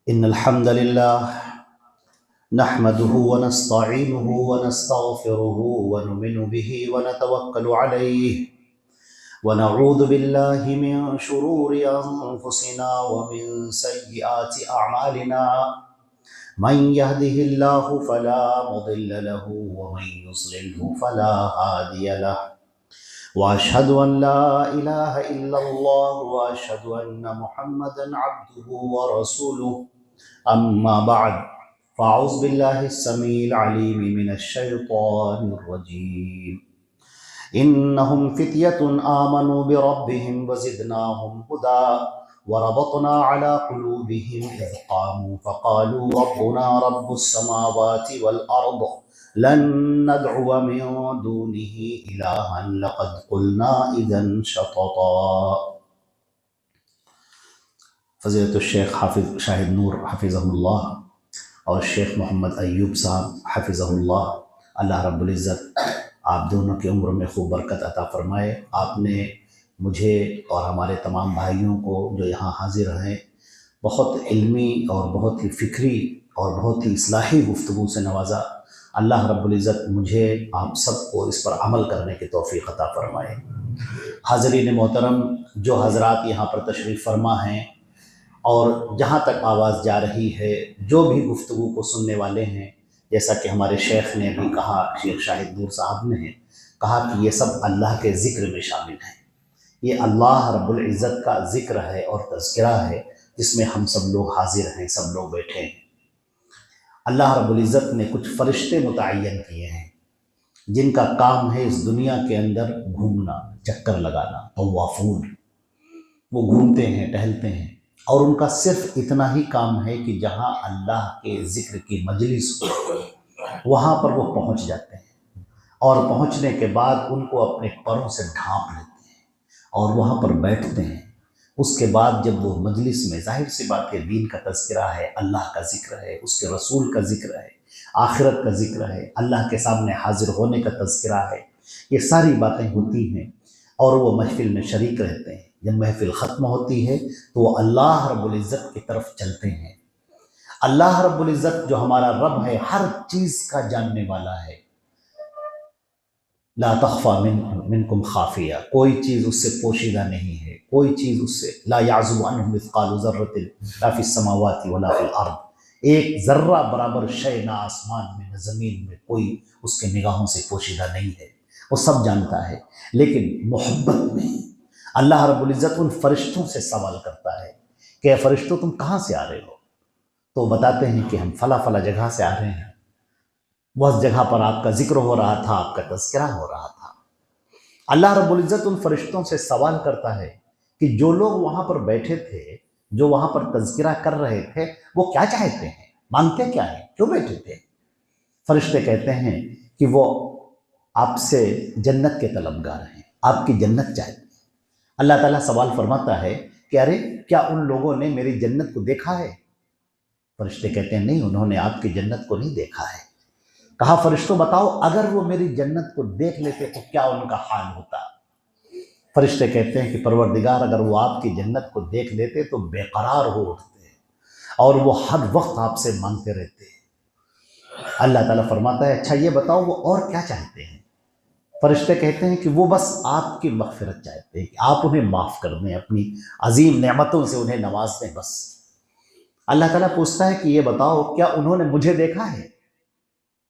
إن الحمد لله نحمده ونستعينه ونستغفره ونؤمن به ونتوكل عليه ونعوذ بالله من شرور أنفسنا ومن سيئات أعمالنا من يهده الله فلا مضل له ومن يضلله فلا هادي له وأشهد أن لا إله إلا الله وأشهد أن محمدا عبده ورسوله أما بعد فأعوذ بالله السميع العليم من الشيطان الرجيم إنهم فتية آمنوا بربهم وزدناهم هدى وربطنا على قلوبهم إذ قاموا فقالوا ربنا رب السماوات والأرض لن ندعو من دونه إلها لقد قلنا إذا شططا۔ فضیلت الشیخ حافظ شاہد نور حفظہ اللہ اور شیخ محمد ایوب صاحب حفظہ اللہ، اللہ رب العزت آپ دونوں کی عمر میں خوب برکت عطا فرمائے۔ آپ نے مجھے اور ہمارے تمام بھائیوں کو جو یہاں حاضر ہیں بہت علمی اور بہت ہی فکری اور بہت ہی اصلاحی گفتگو سے نوازا۔ اللہ رب العزت مجھے آپ سب کو اس پر عمل کرنے کی توفیق عطا فرمائے۔ حاضرین محترم، جو حضرات یہاں پر تشریف فرما ہیں اور جہاں تک آواز جا رہی ہے، جو بھی گفتگو کو سننے والے ہیں، جیسا کہ ہمارے شیخ نے بھی کہا، شیخ شاہد نور صاحب نے کہا کہ یہ سب اللہ کے ذکر میں شامل ہیں۔ یہ اللہ رب العزت کا ذکر ہے اور تذکرہ ہے جس میں ہم سب لوگ حاضر ہیں، سب لوگ بیٹھے ہیں۔ اللہ رب العزت نے کچھ فرشتے متعین کیے ہیں جن کا کام ہے اس دنیا کے اندر گھومنا، چکر لگانا، طوافون۔ وہ گھومتے ہیں، ٹہلتے ہیں، اور ان کا صرف اتنا ہی کام ہے کہ جہاں اللہ کے ذکر کی مجلس ہو وہاں پر وہ پہنچ جاتے ہیں، اور پہنچنے کے بعد ان کو اپنے پروں سے ڈھانپ لیتے ہیں اور وہاں پر بیٹھتے ہیں۔ اس کے بعد جب وہ مجلس میں، ظاہر سی بات ہے، دین کا تذکرہ ہے، اللہ کا ذکر ہے، اس کے رسول کا ذکر ہے، آخرت کا ذکر ہے، اللہ کے سامنے حاضر ہونے کا تذکرہ ہے، یہ ساری باتیں ہوتی ہیں اور وہ محفل میں شریک رہتے ہیں۔ جب محفل ختم ہوتی ہے تو وہ اللہ رب العزت کی طرف چلتے ہیں۔ اللہ رب العزت جو ہمارا رب ہے، ہر چیز کا جاننے والا ہے۔ لا تخفى منکم خافیہ، کوئی چیز اس سے پوشیدہ نہیں ہے، کوئی چیز اس سے لا يعزب عنہ مثقال ذرۃ لا فی السماوات ولا فی الارض، ایک ذرہ برابر شے نہ آسمان میں نہ زمین میں کوئی اس کے نگاہوں سے پوشیدہ نہیں ہے، وہ سب جانتا ہے۔ لیکن محبت میں اللہ رب العزت ان فرشتوں سے سوال کرتا ہے کہ اے فرشتوں، تم کہاں سے آ رہے ہو؟ تو بتاتے ہیں کہ ہم فلاں فلاں جگہ سے آ رہے ہیں، وہ جگہ پر آپ کا ذکر ہو رہا تھا، آپ کا تذکرہ ہو رہا تھا۔ اللہ رب العزت ان فرشتوں سے سوال کرتا ہے کہ جو لوگ وہاں پر بیٹھے تھے، جو وہاں پر تذکرہ کر رہے تھے، وہ کیا چاہتے ہیں، مانگتے کیا ہیں، کیوں بیٹھے تھے؟ فرشتے کہتے ہیں کہ وہ آپ سے جنت کے طلبگار ہیں، آپ کی جنت چاہتے ہیں۔ اللہ تعالیٰ سوال فرماتا ہے کہ ارے کیا ان لوگوں نے میری جنت کو دیکھا ہے؟ فرشتے کہتے ہیں نہیں، انہوں نے آپ کی جنت کو نہیں دیکھا ہے۔ کہا فرشتوں بتاؤ، اگر وہ میری جنت کو دیکھ لیتے تو کیا ان کا حال ہوتا؟ فرشتے کہتے ہیں کہ پروردگار، اگر وہ آپ کی جنت کو دیکھ لیتے تو بے قرار ہو اٹھتے اور وہ ہر وقت آپ سے مانگتے رہتے۔ اللہ تعالیٰ فرماتا ہے اچھا یہ بتاؤ وہ اور کیا چاہتے ہیں؟ فرشتے کہتے ہیں کہ وہ بس آپ کی مغفرت چاہتے ہیں، کہ آپ انہیں معاف کر دیں، اپنی عظیم نعمتوں سے انہیں نواز دیں بس۔ اللہ تعالیٰ پوچھتا ہے کہ یہ بتاؤ کیا انہوں نے مجھے دیکھا ہے؟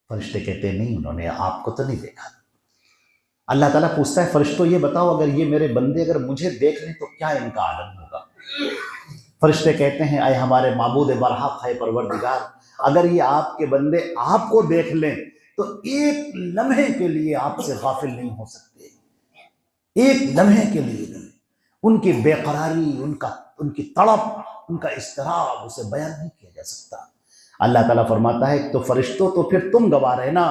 فرشتے کہتے ہیں نہیں، انہوں نے آپ کو تو نہیں دیکھا۔ اللہ تعالیٰ پوچھتا ہے فرشتوں یہ بتاؤ اگر یہ میرے بندے اگر مجھے دیکھ لیں تو کیا ان کا عالم ہوگا؟ فرشتے کہتے ہیں اے ہمارے معبود برحق ہے پروردگار، اگر یہ آپ کے بندے آپ کو دیکھ لیں تو ایک لمحے کے لیے آپ سے غافل نہیں ہو سکتے، ایک لمحے کے لیے نہیں۔ ان کی بے قراری، ان کی تڑپ، ان کا اضطراب اسے بیان نہیں کیا جا سکتا۔ اللہ تعالیٰ فرماتا ہے تو فرشتوں تو پھر تم گواہ رہنا،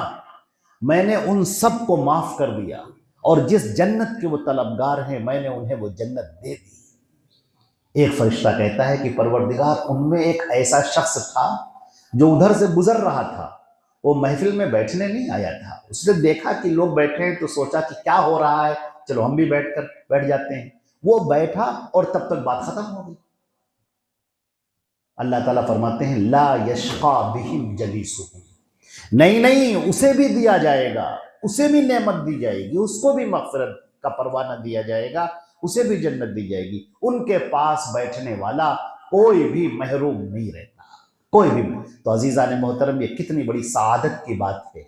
میں نے ان سب کو معاف کر دیا اور جس جنت کے وہ طلبگار ہیں میں نے انہیں وہ جنت دے دی۔ ایک فرشتہ کہتا ہے کہ پروردگار، ان میں ایک ایسا شخص تھا جو ادھر سے گزر رہا تھا، وہ محفل میں بیٹھنے نہیں آیا تھا، اس نے دیکھا کہ لوگ بیٹھے ہیں تو سوچا کہ کیا ہو رہا ہے، چلو ہم بھی بیٹھ جاتے ہیں۔ وہ بیٹھا اور تب تک بات ختم ہو گئی۔ اللہ تعالیٰ فرماتے ہیں لا یشقا بہم جلیسہم، نہیں اسے بھی دیا جائے گا، اسے بھی نعمت دی جائے گی، اس کو بھی مغفرت کا پروانہ دیا جائے گا، اسے بھی جنت دی جائے گی، ان کے پاس بیٹھنے والا کوئی بھی محروم نہیں رہتا، کوئی بھی تو عزیزان محترم یہ کتنی بڑی سعادت کی بات ہے،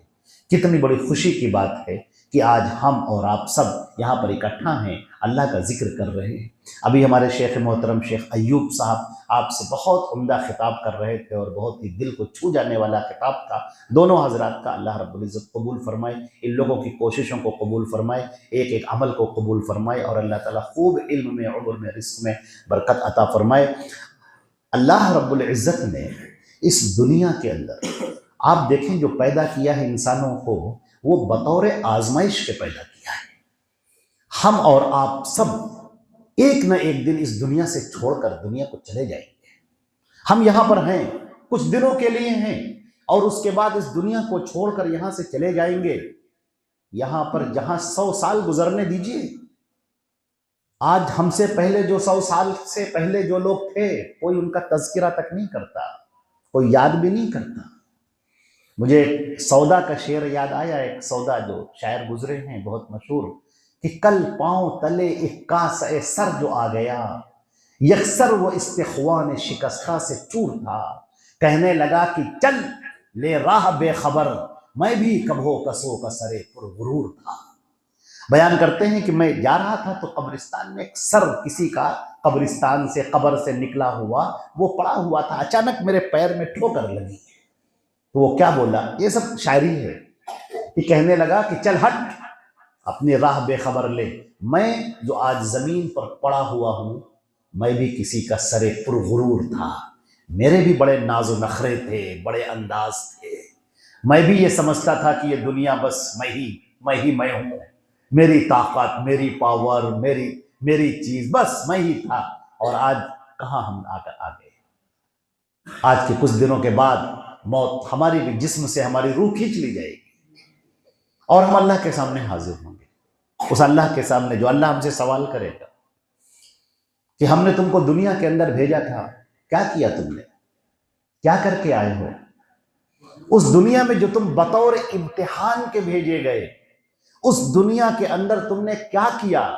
کتنی بڑی خوشی کی بات ہے کہ آج ہم اور آپ سب یہاں پر اکٹھا ہیں، اللہ کا ذکر کر رہے ہیں۔ ابھی ہمارے شیخ محترم شیخ ایوب صاحب آپ سے بہت عمدہ خطاب کر رہے تھے اور بہت ہی دل کو چھو جانے والا خطاب تھا، دونوں حضرات کا اللہ رب العزت قبول فرمائے، ان لوگوں کی کوششوں کو قبول فرمائے، ایک ایک عمل کو قبول فرمائے، اور اللہ تعالیٰ خوب علم میں، عمر میں، رزق میں برکت عطا فرمائے۔ اللہ رب العزت نے اس دنیا کے اندر آپ دیکھیں جو پیدا کیا ہے انسانوں کو، وہ بطور آزمائش کے پیدا کیا ہے۔ ہم اور آپ سب ایک نہ ایک دن اس دنیا سے چھوڑ کر دنیا کو چلے جائیں گے۔ ہم یہاں پر ہیں، کچھ دنوں کے لیے ہیں، اور اس کے بعد اس دنیا کو چھوڑ کر یہاں سے چلے جائیں گے۔ یہاں پر جہاں 100 سال گزرنے دیجئے، آج ہم سے پہلے جو 100 سال سے پہلے جو لوگ تھے، کوئی ان کا تذکرہ تک نہیں کرتا، کوئی یاد بھی نہیں کرتا۔ مجھے سودا کا شعر یاد آیا، ایک سودا جو شاعر گزرے ہیں بہت مشہور، کہ کل پاؤں تلے ایک کاسہ سر جو آ گیا، یکسر وہ استخوان شکستہ سے چور تھا، کہنے لگا کہ چل لے راہ بے خبر، میں بھی کبھو کسو کا سرے پر غرور تھا۔ بیان کرتے ہیں کہ میں جا رہا تھا تو قبرستان میں ایک سر کسی کا قبرستان سے، قبر سے نکلا ہوا وہ پڑا ہوا تھا، اچانک میرے پیر میں ٹھوکر لگی، تو وہ کیا بولا، یہ سب شاعری ہے، یہ کہنے لگا کہ چل ہٹ، اپنی راہ بے خبر لے، میں جو آج زمین پر پڑا ہوا ہوں، میں بھی کسی کا سرے پر غرور تھا، میرے بھی بڑے ناز و نخرے تھے، بڑے انداز تھے، میں بھی یہ سمجھتا تھا کہ یہ دنیا بس میں ہوں، میری طاقت، میری پاور، میری چیز، بس میں ہی تھا، اور آج کہاں ہم آ گئے۔ آج کے کچھ دنوں کے بعد موت ہماری بھی جسم سے ہماری روح کھینچ لی جائے گی، اور ہم اللہ کے سامنے حاضر ہوں گے، اس اللہ کے سامنے جو اللہ ہم سے سوال کرے گا کہ ہم نے تم کو دنیا کے اندر بھیجا تھا، کیا کیا تم نے، کیا کر کے آئے ہو؟ اس دنیا میں جو تم بطور امتحان کے بھیجے گئے، اس دنیا کے اندر تم نے کیا کیا؟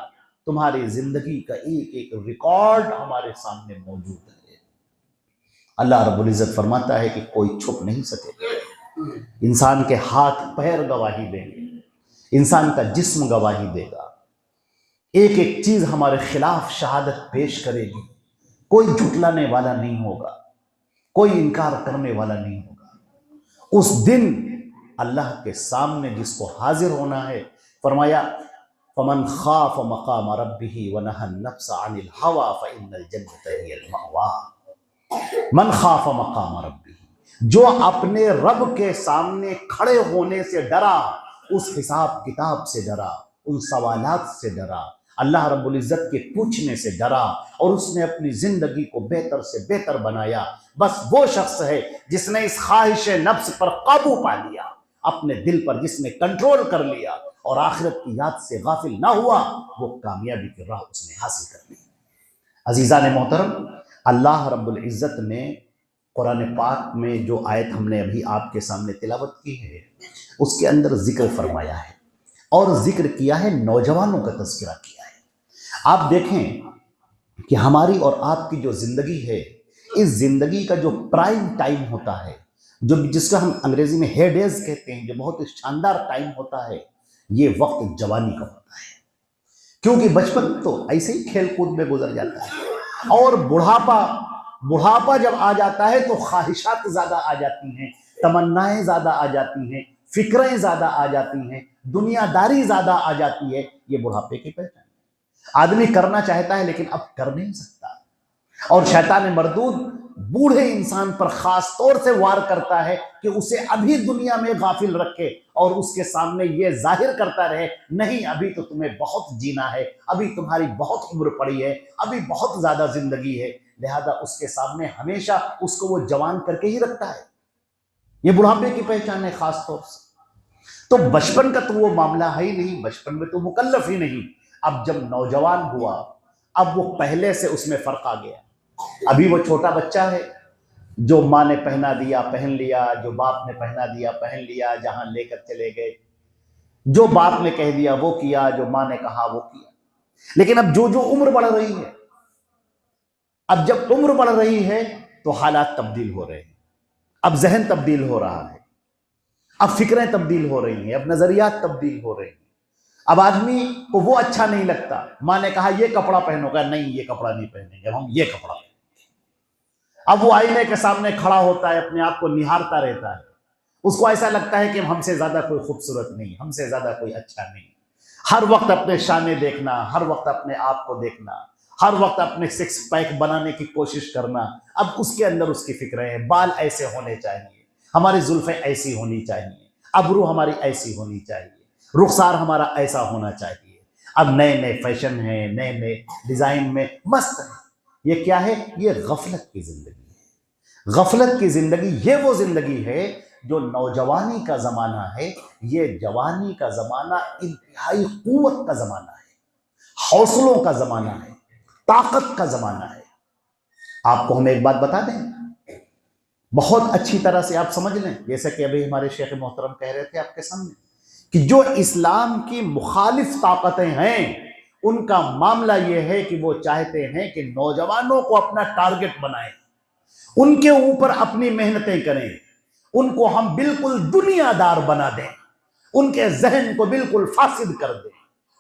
تمہاری زندگی کا ایک ایک ریکارڈ ہمارے سامنے موجود ہے۔ اللہ رب العزت فرماتا ہے کہ کوئی چھپ نہیں سکے گا، انسان کے ہاتھ پیر گواہی دیں گے، انسان کا جسم گواہی دے گا، ایک ایک چیز ہمارے خلاف شہادت پیش کرے گی، کوئی جھٹلانے والا نہیں ہوگا، کوئی انکار کرنے والا نہیں ہوگا۔ اس دن اللہ کے سامنے جس کو حاضر ہونا ہے، فرمایا فمن خاف مقام ربہ ونہى النفس عن الہوى فإن الجنة هي المأوى۔ من خاف مقام ربہ، جو اپنے رب کے سامنے کھڑے ہونے سے ڈرا، اس حساب کتاب سے ڈرا، ان سوالات سے ڈرا، اللہ رب العزت کے پوچھنے سے ڈرا، اور اس نے اپنی زندگی کو بہتر سے بہتر بنایا، بس وہ شخص ہے جس نے اس خواہش نفس پر قابو پا لیا، اپنے دل پر جس نے کنٹرول کر لیا، اور آخرت کی یاد سے غافل نہ ہوا، وہ کامیابی کی راہ اس نے حاصل کر لی۔ عزیزان محترم، اللہ رب العزت نے قرآن پاک میں جو آیت ہم نے ابھی آپ کے سامنے تلاوت کی ہے، اس کے اندر ذکر فرمایا ہے، اور ذکر کیا ہے، نوجوانوں کا تذکرہ کیا ہے۔ آپ دیکھیں کہ ہماری اور آپ کی جو زندگی ہے، اس زندگی کا جو پرائم ٹائم ہوتا ہے، جس کا ہم انگریزی میں ہیڈیز کہتے ہیں، جو بہت شاندار ٹائم ہوتا ہے، یہ وقت جوانی کا ہوتا ہے، کیونکہ بچپن تو ایسے ہی کھیل کود میں گزر جاتا ہے، اور بڑھاپا جب آ جاتا ہے تو خواہشات زیادہ آ جاتی ہیں، تمنائیں زیادہ آ جاتی ہیں، فکریں زیادہ آ جاتی ہیں، دنیا داری زیادہ آ جاتی ہے۔ یہ بڑھاپے کی پہچان ہے۔ آدمی کرنا چاہتا ہے لیکن اب کر نہیں سکتا، اور شیطان مردود بوڑھے انسان پر خاص طور سے وار کرتا ہے کہ اسے ابھی دنیا میں غافل رکھے، اور اس کے سامنے یہ ظاہر کرتا رہے، نہیں ابھی تو تمہیں بہت جینا ہے، ابھی تمہاری بہت عمر پڑی ہے، ابھی بہت زیادہ زندگی ہے، لہذا اس کے سامنے ہمیشہ اس کو وہ جوان کر کے ہی رکھتا ہے۔ یہ بڑھاپے کی پہچان ہے خاص طور سے۔ تو بچپن کا تو وہ معاملہ ہے ہی نہیں، بچپن میں تو مکلف ہی نہیں، اب جب نوجوان ہوا، اب وہ پہلے سے اس میں فرق آ گیا۔ ابھی وہ چھوٹا بچہ ہے، جو ماں نے پہنا دیا پہن لیا، جو باپ نے پہنا دیا پہن لیا، جہاں لے کر چلے گئے، جو باپ نے کہہ دیا وہ کیا، جو ماں نے کہا وہ کیا۔ لیکن اب جو عمر بڑھ رہی ہے، اب جب عمر بڑھ رہی ہے تو حالات تبدیل ہو رہے ہیں، اب ذہن تبدیل ہو رہا ہے، اب فکریں تبدیل ہو رہی ہیں، اب نظریات تبدیل ہو رہے ہیں۔ اب آدمی کو وہ اچھا نہیں لگتا، ماں نے کہا یہ کپڑا پہنو گا، نہیں یہ کپڑا نہیں پہنیں گے، ہم یہ کپڑا پہنیں گے۔ اب وہ آئینے کے سامنے کھڑا ہوتا ہے، اپنے آپ کو نہارتا رہتا ہے، اس کو ایسا لگتا ہے کہ ہم سے زیادہ کوئی خوبصورت نہیں، ہم سے زیادہ کوئی اچھا نہیں، ہر وقت اپنے شانے دیکھنا، ہر وقت اپنے آپ کو دیکھنا، ہر وقت اپنے سکس پیک بنانے کی کوشش کرنا۔ اب اس کے اندر اس کی فکریں ہیں، بال ایسے ہونے چاہیے، ہماری زلفیں ایسی ہونی چاہیے، ابرو ہماری ایسی ہونی چاہیے، رخسار ہمارا ایسا ہونا چاہیے۔ اب نئے نئے فیشن ہیں، نئے نئے ڈیزائن میں مست ہیں۔ یہ کیا ہے؟ یہ غفلت کی زندگی ہے۔ غفلت کی زندگی یہ وہ زندگی ہے جو نوجوانی کا زمانہ ہے، یہ جوانی کا زمانہ انتہائی قوت کا زمانہ ہے، حوصلوں کا زمانہ ہے، طاقت کا زمانہ ہے۔ آپ کو ہم ایک بات بتا دیں، بہت اچھی طرح سے آپ سمجھ لیں، جیسے کہ ابھی ہمارے شیخ محترم کہہ رہے تھے آپ کے سامنے، کہ جو اسلام کی مخالف طاقتیں ہیں ان کا معاملہ یہ ہے کہ وہ چاہتے ہیں کہ نوجوانوں کو اپنا ٹارگٹ بنائیں، ان کے اوپر اپنی محنتیں کریں، ان کو ہم بالکل دنیا دار بنا دیں، ان کے ذہن کو بالکل فاسد کر دیں،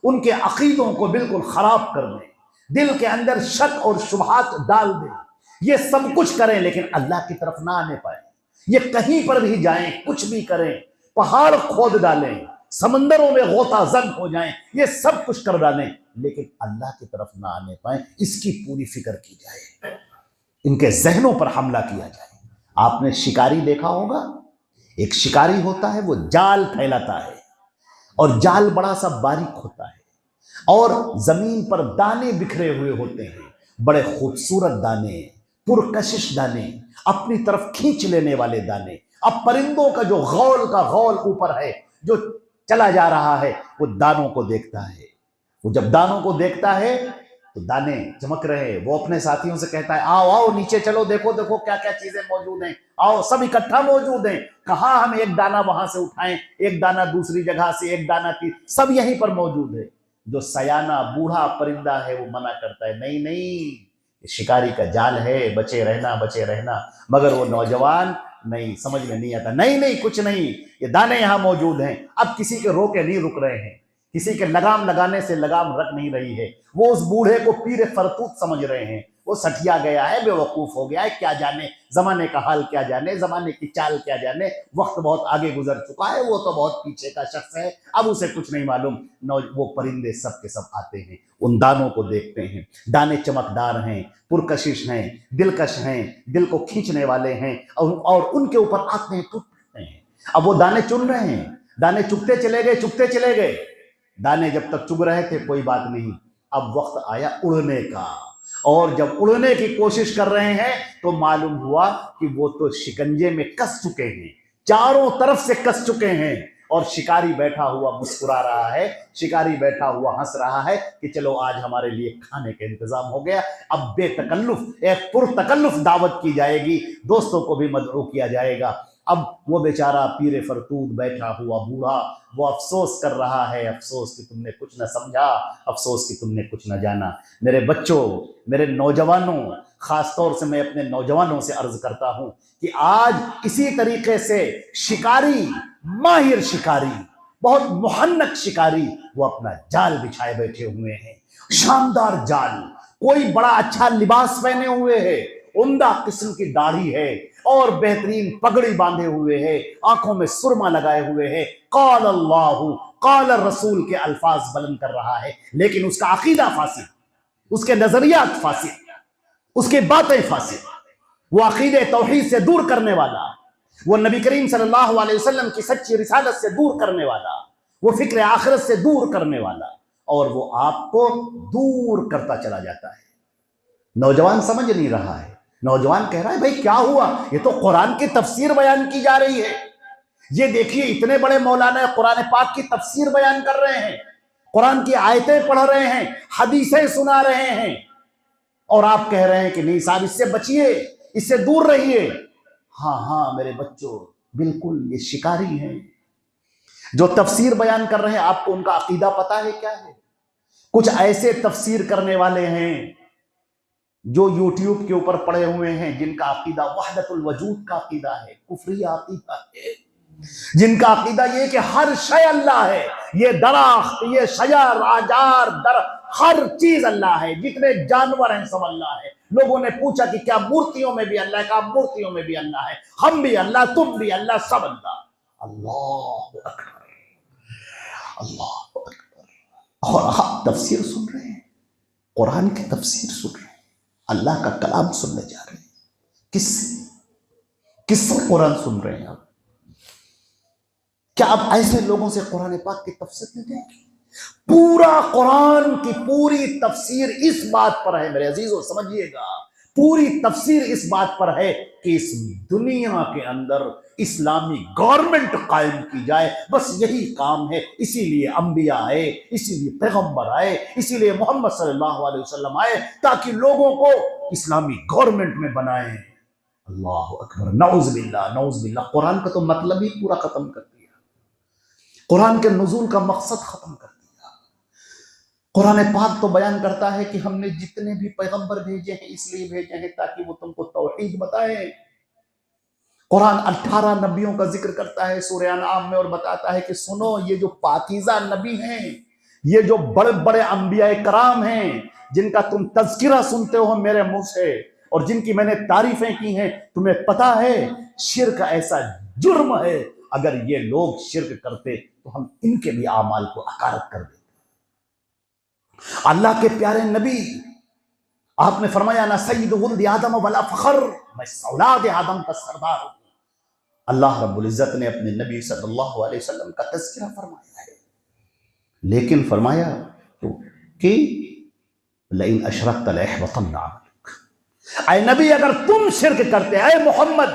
ان کے عقیدوں کو بالکل خراب کر دیں، دل کے اندر شک اور شبہات ڈال دیں، یہ سب کچھ کریں لیکن اللہ کی طرف نہ آنے پائیں۔ یہ کہیں پر بھی جائیں، کچھ بھی کریں، پہاڑ کھود ڈالیں، سمندروں میں غوطہ زن ہو جائیں، یہ سب کچھ کر ڈالیں لیکن اللہ کی طرف نہ آنے پائیں، اس کی پوری فکر کی جائے، ان کے ذہنوں پر حملہ کیا جائے۔ آپ نے شکاری دیکھا ہوگا، ایک شکاری ہوتا ہے، وہ جال پھیلاتا ہے اور جال بڑا سا باریک ہوتا ہے اور زمین پر دانے بکھرے ہوئے ہوتے ہیں، بڑے خوبصورت دانے، پرکشش دانے، اپنی طرف کھینچ لینے والے دانے۔ اب پرندوں کا جو غول کا غول اوپر ہے، جو چلا جا رہا ہے، وہ دانوں کو دیکھتا ہے، وہ جب دانوں کو دیکھتا ہے تو دانے چمک رہے، وہ اپنے ساتھیوں سے کہتا ہے آؤ آؤ نیچے چلو، دیکھو دیکھو کیا کیا چیزیں موجود ہیں، آؤ سب اکٹھا موجود ہیں، کہاں ہم ایک دانہ وہاں سے اٹھائیں، ایک دانہ دوسری جگہ سے، ایک دانہ کی، سب یہیں پر موجود ہے۔ جو سیانہ بوڑھا پرندہ ہے وہ منع کرتا ہے، نہیں نہیں، یہ شکاری کا جال ہے، بچے رہنا بچے رہنا، مگر وہ نوجوان نہیں، سمجھ میں نہیں آتا، نہیں نہیں کچھ نہیں، یہ دانے یہاں موجود ہیں۔ اب کسی کے روکے نہیں رک رہے ہیں، کسی کے لگام لگانے سے لگام رک نہیں رہی ہے، وہ اس بوڑھے کو پیر فرتوت سمجھ رہے ہیں، وہ سٹھیا گیا ہے، بے وقوف ہو گیا ہے، کیا جانے زمانے کا حال، کیا جانے زمانے کی چال، کیا جانے وقت بہت آگے گزر چکا ہے، وہ تو بہت پیچھے کا شخص ہے، اب اسے کچھ نہیں معلوم۔ وہ پرندے سب کے سب آتے ہیں، ان دانوں کو دیکھتے ہیں، دانے چمکدار ہیں، پرکشش ہیں، دلکش ہیں، دل کو کھینچنے والے ہیں، اور ان کے اوپر آتے ہیں، ٹوٹ پڑتے ہیں۔ اب وہ دانے چن رہے ہیں، دانے چگتے چلے گئے چگتے چلے گئے، دانے جب تک چگ رہے تھے کوئی بات نہیں، اب وقت آیا اڑنے کا، اور جب اڑنے کی کوشش کر رہے ہیں تو معلوم ہوا کہ وہ تو شکنجے میں کس چکے ہیں، چاروں طرف سے کس چکے ہیں، اور شکاری بیٹھا ہوا مسکرا رہا ہے، شکاری بیٹھا ہوا ہنس رہا ہے کہ چلو آج ہمارے لیے کھانے کا انتظام ہو گیا۔ اب بے تکلف ایک پرتکلف دعوت کی جائے گی، دوستوں کو بھی مدعو کیا جائے گا۔ اب وہ بیچارہ پیر فرتوت بیٹھا ہوا بوڑھا، وہ افسوس کر رہا ہے، افسوس کہ تم نے کچھ نہ سمجھا، افسوس کہ تم نے کچھ نہ جانا۔ میرے بچوں، میرے نوجوانوں، خاص طور سے میں اپنے نوجوانوں سے عرض کرتا ہوں کہ آج اسی طریقے سے شکاری، ماہر شکاری، بہت محنک شکاری، وہ اپنا جال بچھائے بیٹھے ہوئے ہیں، شاندار جال، کوئی بڑا اچھا لباس پہنے ہوئے ہے، عمدہ قسم کی داڑھی ہے اور بہترین پگڑی باندھے ہوئے ہے، آنکھوں میں سرما لگائے ہوئے ہے، قال اللہ قال الرسول کے الفاظ بلند کر رہا ہے، لیکن اس کا عقیدہ فاسد، اس کے نظریات فاسد، اس کی باتیں فاسد، وہ عقیدہ توحید سے دور کرنے والا، وہ نبی کریم صلی اللہ علیہ وسلم کی سچی رسالت سے دور کرنے والا، وہ فکر آخرت سے دور کرنے والا، اور وہ آپ کو دور کرتا چلا جاتا ہے۔ نوجوان سمجھ نہیں رہا ہے، نوجوان کہہ رہا ہے بھائی کیا ہوا، یہ تو قرآن کی تفسیر بیان کی جا رہی ہے، یہ دیکھیے اتنے بڑے مولانا قرآن پاک کی تفسیر بیان کر رہے ہیں، قرآن کی آیتیں پڑھ رہے ہیں، حدیثیں سنا رہے ہیں، اور آپ کہہ رہے ہیں کہ نہیں صاحب اس سے بچیے، اس سے دور رہیے۔ ہاں ہاں میرے بچوں، بالکل یہ شکاری ہیں جو تفسیر بیان کر رہے ہیں. آپ کو ان کا عقیدہ پتا ہے کیا ہے؟ کچھ ایسے تفسیر کرنے والے ہیں جو یوٹیوب کے اوپر پڑے ہوئے ہیں، جن کا عقیدہ وحدت الوجود کا عقیدہ ہے، کفری عقیدہ ہے، جن کا عقیدہ یہ کہ ہر شے اللہ ہے، یہ درخت، یہ شجر، آجار، ہر چیز اللہ ہے، جتنے جانور ہیں سب اللہ ہے. لوگوں نے پوچھا کہ کیا مورتیوں میں بھی اللہ ہے؟ کہا مورتیوں میں بھی اللہ ہے، ہم بھی اللہ، تم بھی اللہ، سب اللہ. اللہ اکبر، اللہ اکبر. اور آپ تفسیر سن رہے ہیں، قرآن کی تفسیر سن رہے ہیں، اللہ کا کلام سننے جا رہے ہیں. کس سے قرآن سن رہے ہیں آپ؟ کیا آپ ایسے لوگوں سے قرآن پاک کی تفسیر نہیں دیں گے؟ پورا قرآن کی پوری تفسیر اس بات پر ہے میرے عزیزو، سمجھیے گا، پوری تفسیر اس بات پر ہے کہ اس دنیا کے اندر اسلامی گورنمنٹ قائم کی جائے. بس یہی کام ہے. اسی لیے انبیاء آئے، اسی لیے پیغمبر آئے، اسی لیے محمد صلی اللہ علیہ وسلم آئے، تاکہ لوگوں کو اسلامی گورنمنٹ میں بنائیں. اللہ اکبر، نعوذ باللہ، نعوذ باللہ. قرآن کا تو مطلب ہی پورا ختم کر دیا، قرآن کے نزول کا مقصد ختم کر دیا. قرآن پاک تو بیان کرتا ہے کہ ہم نے جتنے بھی پیغمبر بھیجے ہیں اس لیے بھیجے ہیں تاکہ وہ تم کو توحید بتائیں. قرآن 18 نبیوں کا ذکر کرتا ہے سورہ انعام میں، اور بتاتا ہے کہ سنو، یہ جو پاکیزہ نبی ہیں، یہ جو بڑے بڑے انبیاء کرام ہیں، جن کا تم تذکرہ سنتے ہو میرے منہ سے اور جن کی میں نے تعریفیں کی ہیں، تمہیں پتا ہے شرک ایسا جرم ہے، اگر یہ لوگ شرک کرتے تو ہم ان کے بھی اعمال کو حقارت کر دیتے. اللہ کے پیارے نبی، آپ نے فرمایا نا سید ولد آدم ولا فخر، میں اولاد آدم کا سردار ہوں. اللہ رب العزت نے اپنے نبی صلی اللہ علیہ وسلم کا تذکرہ فرمایا ہے، لیکن فرمایا کہ لئن اشرکت ليحبطن عملک. اے نبی، اگر تم شرک کرتے، اے محمد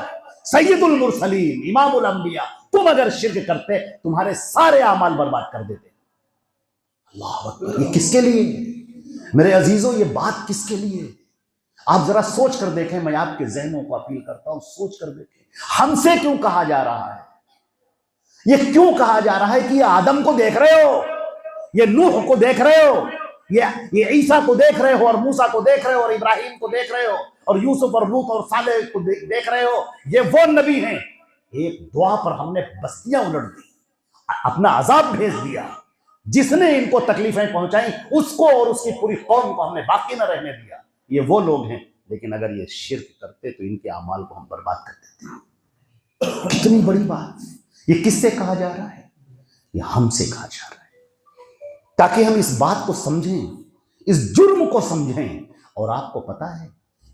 سید المرسلین امام الانبیاء، تم اگر شرک کرتے تمہارے سارے اعمال برباد کر دیتے. اللہ اکبر. یہ کس کے لیے میرے عزیزوں؟ یہ بات کس کے لیے؟ آپ ذرا سوچ کر دیکھیں. میں آپ کے ذہنوں کو اپیل کرتا ہوں، سوچ کر دیکھیں ہم سے کیوں کہا جا رہا ہے؟ یہ کیوں کہا جا رہا ہے کہ یہ آدم کو دیکھ رہے ہو، یہ نوح کو دیکھ رہے ہو، یہ عیسیٰ کو دیکھ رہے ہو، اور موسیٰ کو دیکھ رہے ہو، اور ابراہیم کو دیکھ رہے ہو، اور یوسف اور لوط اور صالح کو دیکھ رہے ہو. یہ وہ نبی ہیں، ایک دعا پر ہم نے بستیاں الٹ دی، اپنا عذاب بھیج دیا. جس نے ان کو تکلیفیں پہنچائیں اس کو اور اس کی پوری قوم کو ہم نے باقی نہ رہنے دیا. یہ وہ لوگ ہیں، لیکن اگر یہ شرک کرتے تو ان کے اعمال کو ہم برباد کر دیتے. کتنی بڑی بات. یہ کس سے کہا جا رہا ہے؟ یہ ہم سے کہا جا رہا ہے، تاکہ ہم اس بات کو سمجھیں، اس جرم کو سمجھیں. اور آپ کو پتا ہے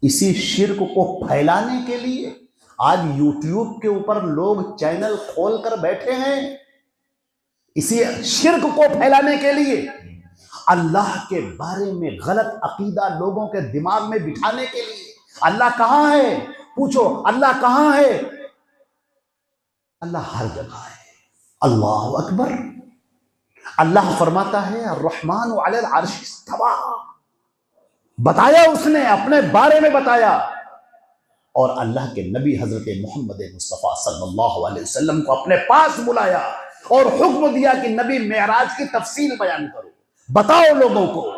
اسی شرک کو پھیلانے کے لیے آج یوٹیوب کے اوپر لوگ چینل کھول کر بیٹھے ہیں. اسی شرک کو پھیلانے کے لیے، اللہ کے بارے میں غلط عقیدہ لوگوں کے دماغ میں بٹھانے کے لیے. اللہ کہاں ہے؟ پوچھو اللہ کہاں ہے؟ اللہ ہر جگہ ہے. اللہ اکبر. اللہ فرماتا ہے الرحمن علی العرش استوى. بتایا اس نے، اپنے بارے میں بتایا. اور اللہ کے نبی حضرت محمد مصطفیٰ صلی اللہ علیہ وسلم کو اپنے پاس بلایا اور حکم دیا کہ نبی معراج کی تفصیل بیان کرو. بتاؤ لوگوں کو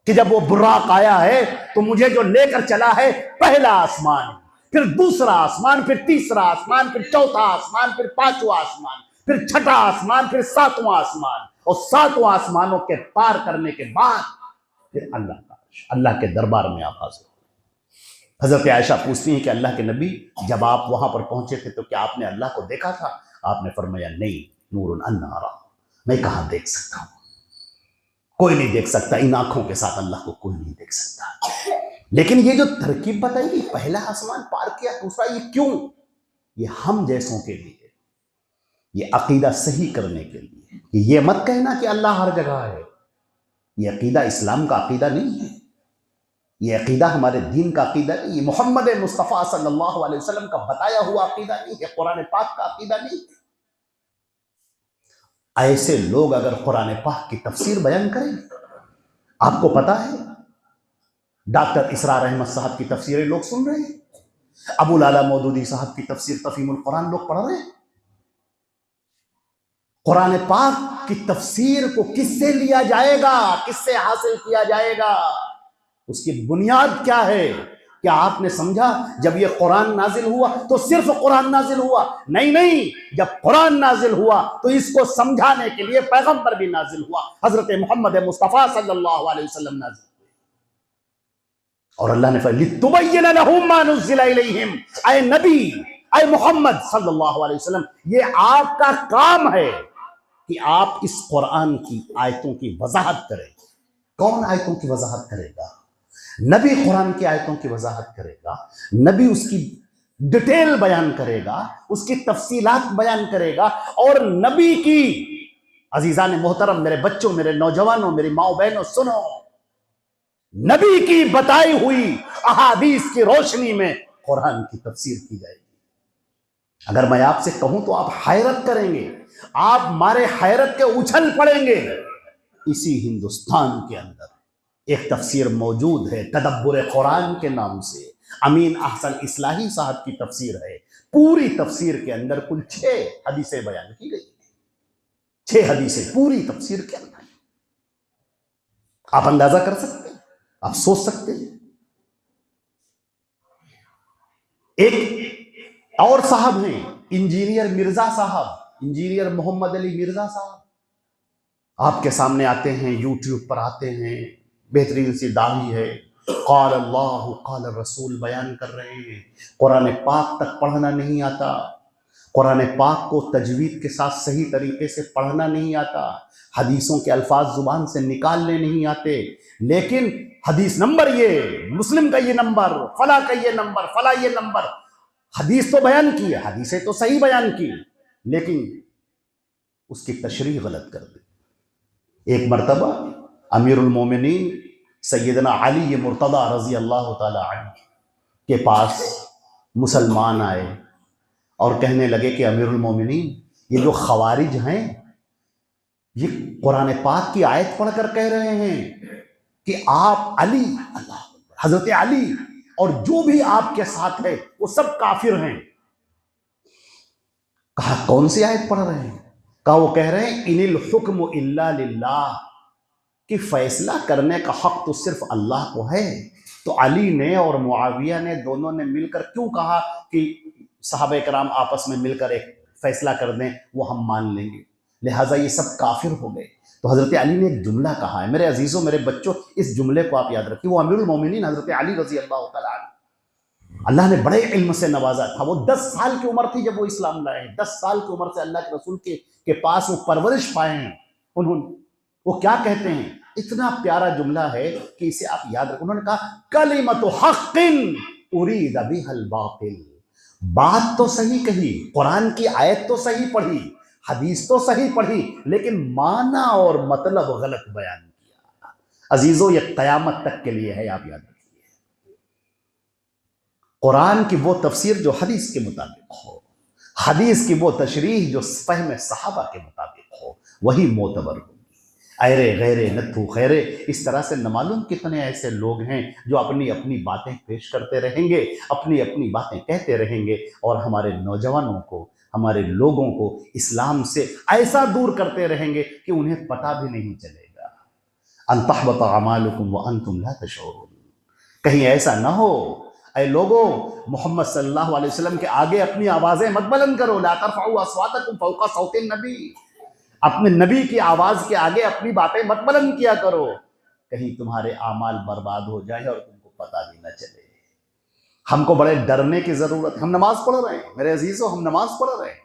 کہ جب وہ براق آیا ہے تو مجھے جو لے کر چلا ہے، پہلا آسمان، پھر دوسرا آسمان، پھر تیسرا آسمان، پھر چوتھا آسمان، پھر پانچواں آسمان، پھر چھٹا آسمان، پھر ساتواں آسمان، اور ساتواں آسمانوں کے پار کرنے کے بعد پھر اللہ کے دربار میں آپ حاضر ہو. حضرت عائشہ پوچھتی ہیں کہ اللہ کے نبی، جب آپ وہاں پر پہنچے تھے تو کیا آپ نے اللہ کو دیکھا تھا؟ آپ نے فرمایا نہیں، نور انا ارا، میں کہاں دیکھ سکتا ہوں، کوئی نہیں دیکھ سکتا، ان آنکھوں کے ساتھ اللہ کو کوئی نہیں دیکھ سکتا. لیکن یہ جو ترکیب بتائی گی، پہلا آسمان پار کیا، دوسرا، یہ کیوں؟ یہ ہم جیسوں کے لیے، یہ عقیدہ صحیح کرنے کے لیے. یہ مت کہنا کہ اللہ ہر جگہ ہے. یہ عقیدہ اسلام کا عقیدہ نہیں ہے، یہ عقیدہ ہمارے دین کا عقیدہ نہیں، یہ محمد مصطفیٰ صلی اللہ علیہ وسلم کا بتایا ہوا عقیدہ نہیں ہے، قرآن پاک کا عقیدہ نہیں ہے. ایسے لوگ اگر قرآن پاک کی تفسیر بیان کریں، آپ کو پتا ہے ڈاکٹر اسرار احمد صاحب کی تفسیریں لوگ سن رہے ہیں. ابو لالا مودودی صاحب کی تفسیر تفہیم القرآن لوگ پڑھ رہے ہیں. قرآن پاک کی تفسیر کو کس سے لیا جائے گا, کس سے حاصل کیا جائے گا, اس کی بنیاد کیا ہے؟ کیا آپ نے سمجھا جب یہ قرآن نازل ہوا تو صرف قرآن نازل ہوا؟ نہیں, جب قرآن نازل ہوا تو اس کو سمجھانے کے لیے پیغمبر بھی نازل ہوا, حضرت محمد مصطفیٰ صلی اللہ علیہ وسلم نازل ہوئے. اور اللہ نے فرمایا لِتُبَيِّنَ لَهُم مَّا نُزِّلَ إِلَيْهِمْ, اے نبی, اے محمد صلی اللہ علیہ وسلم, یہ آپ کا کام ہے کہ آپ اس قرآن کی آیتوں کی وضاحت کریں. کون آیتوں کی وضاحت کرے گا؟ نبی قرآن کی آیتوں کی وضاحت کرے گا, نبی اس کی ڈیٹیل بیان کرے گا, اس کی تفصیلات بیان کرے گا. اور نبی کی, عزیزان محترم, میرے بچوں, میرے نوجوانوں, میری ماؤں بہنوں, سنو, نبی کی بتائی ہوئی احادیث کی روشنی میں قرآن کی تفسیر کی جائے گی. اگر میں آپ سے کہوں تو آپ حیرت کریں گے, آپ مارے حیرت کے اچھل پڑیں گے. اسی ہندوستان کے اندر ایک تفسیر موجود ہے تدبر قرآن کے نام سے, امین احسن اصلاحی صاحب کی تفسیر ہے. پوری تفسیر کے اندر کل 6 حدیثیں بیان کی گئی, 6 حدیثیں پوری تفسیر کے اندر. آپ اندازہ کر سکتے ہیں, آپ سوچ سکتے ہیں. ایک اور صاحب ہیں انجینئر مرزا صاحب, انجینئر محمد علی مرزا صاحب, آپ کے سامنے آتے ہیں, یوٹیوب پر آتے ہیں, بہترین سی داڑھی ہے, قال اللہ قال الرسول بیان کر رہے ہیں. قرآن پاک تک پڑھنا نہیں آتا, قرآن پاک کو تجوید کے ساتھ صحیح طریقے سے پڑھنا نہیں آتا, حدیثوں کے الفاظ زبان سے نکالنے نہیں آتے, لیکن حدیث نمبر یہ, مسلم کا یہ نمبر, فلاں کا یہ نمبر, فلاں یہ نمبر, حدیث تو بیان کی ہے, حدیثیں تو صحیح بیان کی, لیکن اس کی تشریح غلط کر دی. ایک مرتبہ امیر المومنین سیدنا علی مرتضی رضی اللہ تعالی عنہ کے پاس مسلمان آئے اور کہنے لگے کہ امیر المومنین, یہ جو خوارج ہیں یہ قرآن پاک کی آیت پڑھ کر کہہ رہے ہیں کہ آپ علی, اللہ حضرت علی اور جو بھی آپ کے ساتھ ہے وہ سب کافر ہیں. کہا کون سی آیت پڑھ رہے ہیں؟ کہا وہ کہہ رہے ہیں ان الحکم الا للہ, کہ فیصلہ کرنے کا حق تو صرف اللہ کو ہے. تو علی نے اور معاویہ نے دونوں نے مل کر کیوں کہا کہ صحابہ کرام آپس میں مل کر ایک فیصلہ کر دیں, وہ ہم مان لیں گے, لہٰذا یہ سب کافر ہو گئے. تو حضرت علی نے ایک جملہ کہا ہے, میرے عزیزوں, میرے بچوں, اس جملے کو آپ یاد رکھیے. وہ امیر المومنین حضرت علی رضی اللہ تعالیٰ عنہ, اللہ نے بڑے علم سے نوازا تھا. وہ 10 سال کی عمر تھی جب وہ اسلام لائے, 10 سال کی عمر سے اللہ کے رسول کے پاس وہ پرورش پائے ہیں. وہ کیا کہتے ہیں, اتنا پیارا جملہ ہے کہ اسے آپ یاد رکھیں. انہوں نے کہا کلمۃ حق ارید بها الباطل, بات تو صحیح کہی, قرآن کی آیت تو صحیح پڑھی, حدیث تو صحیح پڑھی, لیکن معنی اور مطلب غلط بیان کیا. عزیزوں, یہ قیامت تک کے لیے ہے, آپ یاد رکھیے. قرآن کی وہ تفسیر جو حدیث کے مطابق ہو, حدیث کی وہ تشریح جو فہم صحابہ کے مطابق ہو, وہی معتبر ہوگی. ایرے غیرے نتھو خیرے, اس طرح سے نہ معلوم کتنے ایسے لوگ ہیں جو اپنی اپنی باتیں پیش کرتے رہیں گے, اپنی اپنی باتیں کہتے رہیں گے, اور ہمارے نوجوانوں کو, ہمارے لوگوں کو اسلام سے ایسا دور کرتے رہیں گے کہ انہیں پتہ بھی نہیں چلے گا. ان تحبط اعمالکم وانتم لا تشعرون, کہیں ایسا نہ ہو اے لوگوں, محمد صلی اللہ علیہ وسلم کے آگے اپنی آوازیں مت بلند کرو. لا ترفعوا اصواتکم فوق صوت النبی, اپنے نبی کی آواز کے آگے اپنی باتیں مت بلند کیا کرو, کہیں تمہارے اعمال برباد ہو جائے اور تم کو پتہ بھی نہ چلے. ہم کو بڑے ڈرنے کی ضرورت ہے. ہم نماز پڑھ رہے ہیں میرے عزیزوں, ہم نماز پڑھ رہے ہیں,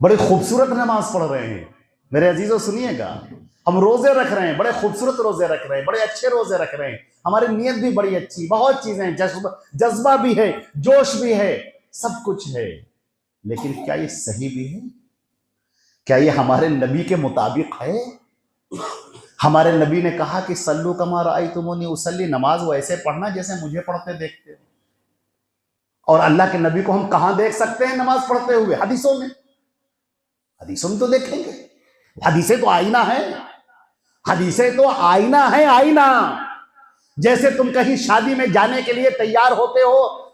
بڑی خوبصورت نماز پڑھ رہے ہیں میرے عزیزوں. سنیے گا, ہم روزے رکھ رہے ہیں, بڑے خوبصورت روزے رکھ رہے ہیں, بڑے اچھے روزے رکھ رہے ہیں, ہماری نیت بھی بڑی اچھی, بہت چیزیں, جذبہ بھی ہے, جوش بھی ہے, سب کچھ ہے, لیکن کیا یہ صحیح بھی ہے؟ کیا یہ ہمارے نبی کے مطابق ہے؟ ہمارے نبی نے کہا کہ صلو کما رأیتمونی اصلی, نماز وہ ایسے پڑھنا جیسے مجھے پڑھتے دیکھتے ہو. اور اللہ کے نبی کو ہم کہاں دیکھ سکتے ہیں نماز پڑھتے ہوئے؟ حدیثوں میں. حدیثوں میں تو دیکھیں گے. حدیثیں تو آئینہ ہیں, حدیثیں تو آئینہ ہیں, آئینہ. جیسے تم کہیں شادی میں جانے کے لیے تیار ہوتے ہو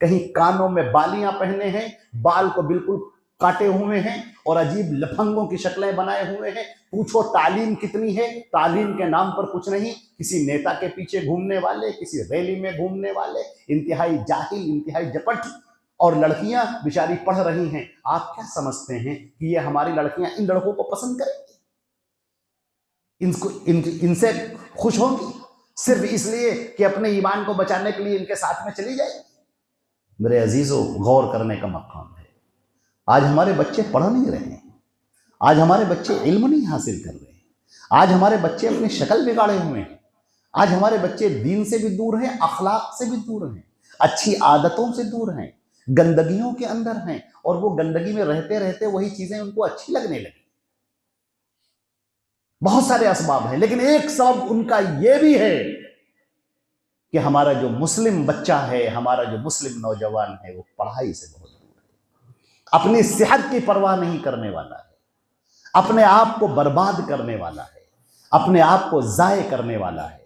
کہیں کانوں میں بالیاں پہنے ہیں، بال کو بالکل کاٹے ہوئے ہیں اور عجیب لفنگوں کی شکلیں بنائے ہوئے ہیں۔ پوچھو تعلیم کتنی ہے، تعلیم کے نام پر کچھ نہیں، کسی نیتا کے پیچھے گھومنے والے، کسی ریلی میں گھومنے والے، انتہائی جاہل، انتہائی جپٹ۔ اور لڑکیاں بیچاری پڑھ رہی ہیں۔ آپ کیا سمجھتے ہیں کہ یہ ہماری لڑکیاں ان لڑکوں کو پسند کریں گی؟ ان سے خوش ہوں گی صرف اس لیے کہ اپنے ایمان کو بچانے کے لیے ان کے ساتھ میں چلی جائے؟ میرے عزیزو، غور کرنے کا مقام ہے۔ آج ہمارے بچے پڑھ نہیں رہے ہیں، آج ہمارے بچے علم نہیں حاصل کر رہے ہیں، آج ہمارے بچے اپنی شکل بگاڑے ہوئے ہیں، آج ہمارے بچے دین سے بھی دور ہیں، اخلاق سے بھی دور ہیں، اچھی عادتوں سے دور ہیں، گندگیوں کے اندر ہیں، اور وہ گندگی میں رہتے رہتے وہی چیزیں ان کو اچھی لگنے لگی۔ بہت سارے اسباب ہیں، لیکن ایک سبب ان کا یہ بھی ہے کہ ہمارا جو مسلم بچہ ہے، ہمارا جو مسلم نوجوان ہے، وہ پڑھائی سے بہت دور ہے، اپنی صحت کی پرواہ نہیں کرنے والا ہے، اپنے آپ کو برباد کرنے والا ہے، اپنے آپ کو ضائع کرنے والا ہے۔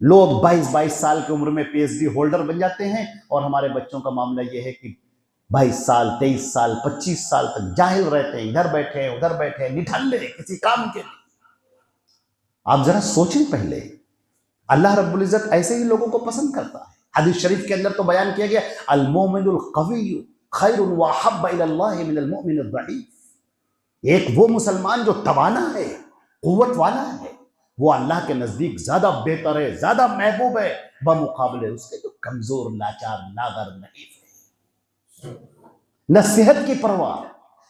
لوگ 22 سال کی عمر میں پی ایچ ڈی ہولڈر بن جاتے ہیں، اور ہمارے بچوں کا معاملہ یہ ہے کہ 22 سال 23 سال 25 سال تک جاہل رہتے ہیں، ادھر بیٹھے ادھر بیٹھے، نٹھلے کسی کام کے لیے۔ آپ ذرا سوچیں، پہلے اللہ رب العزت ایسے ہی لوگوں کو پسند کرتا ہے۔ حدیث شریف کے اندر تو بیان کیا گیا، المومن القوی خیر واحب الی اللہ من المؤمن الضعیف۔ ایک وہ مسلمان جو توانا ہے، قوت والا ہے، وہ اللہ کے نزدیک زیادہ بہتر ہے، زیادہ محبوب ہے بمقابلے اس کے جو کمزور، لاچار، لاغر نہیں ہے۔ نہ صحت کی پرواہ،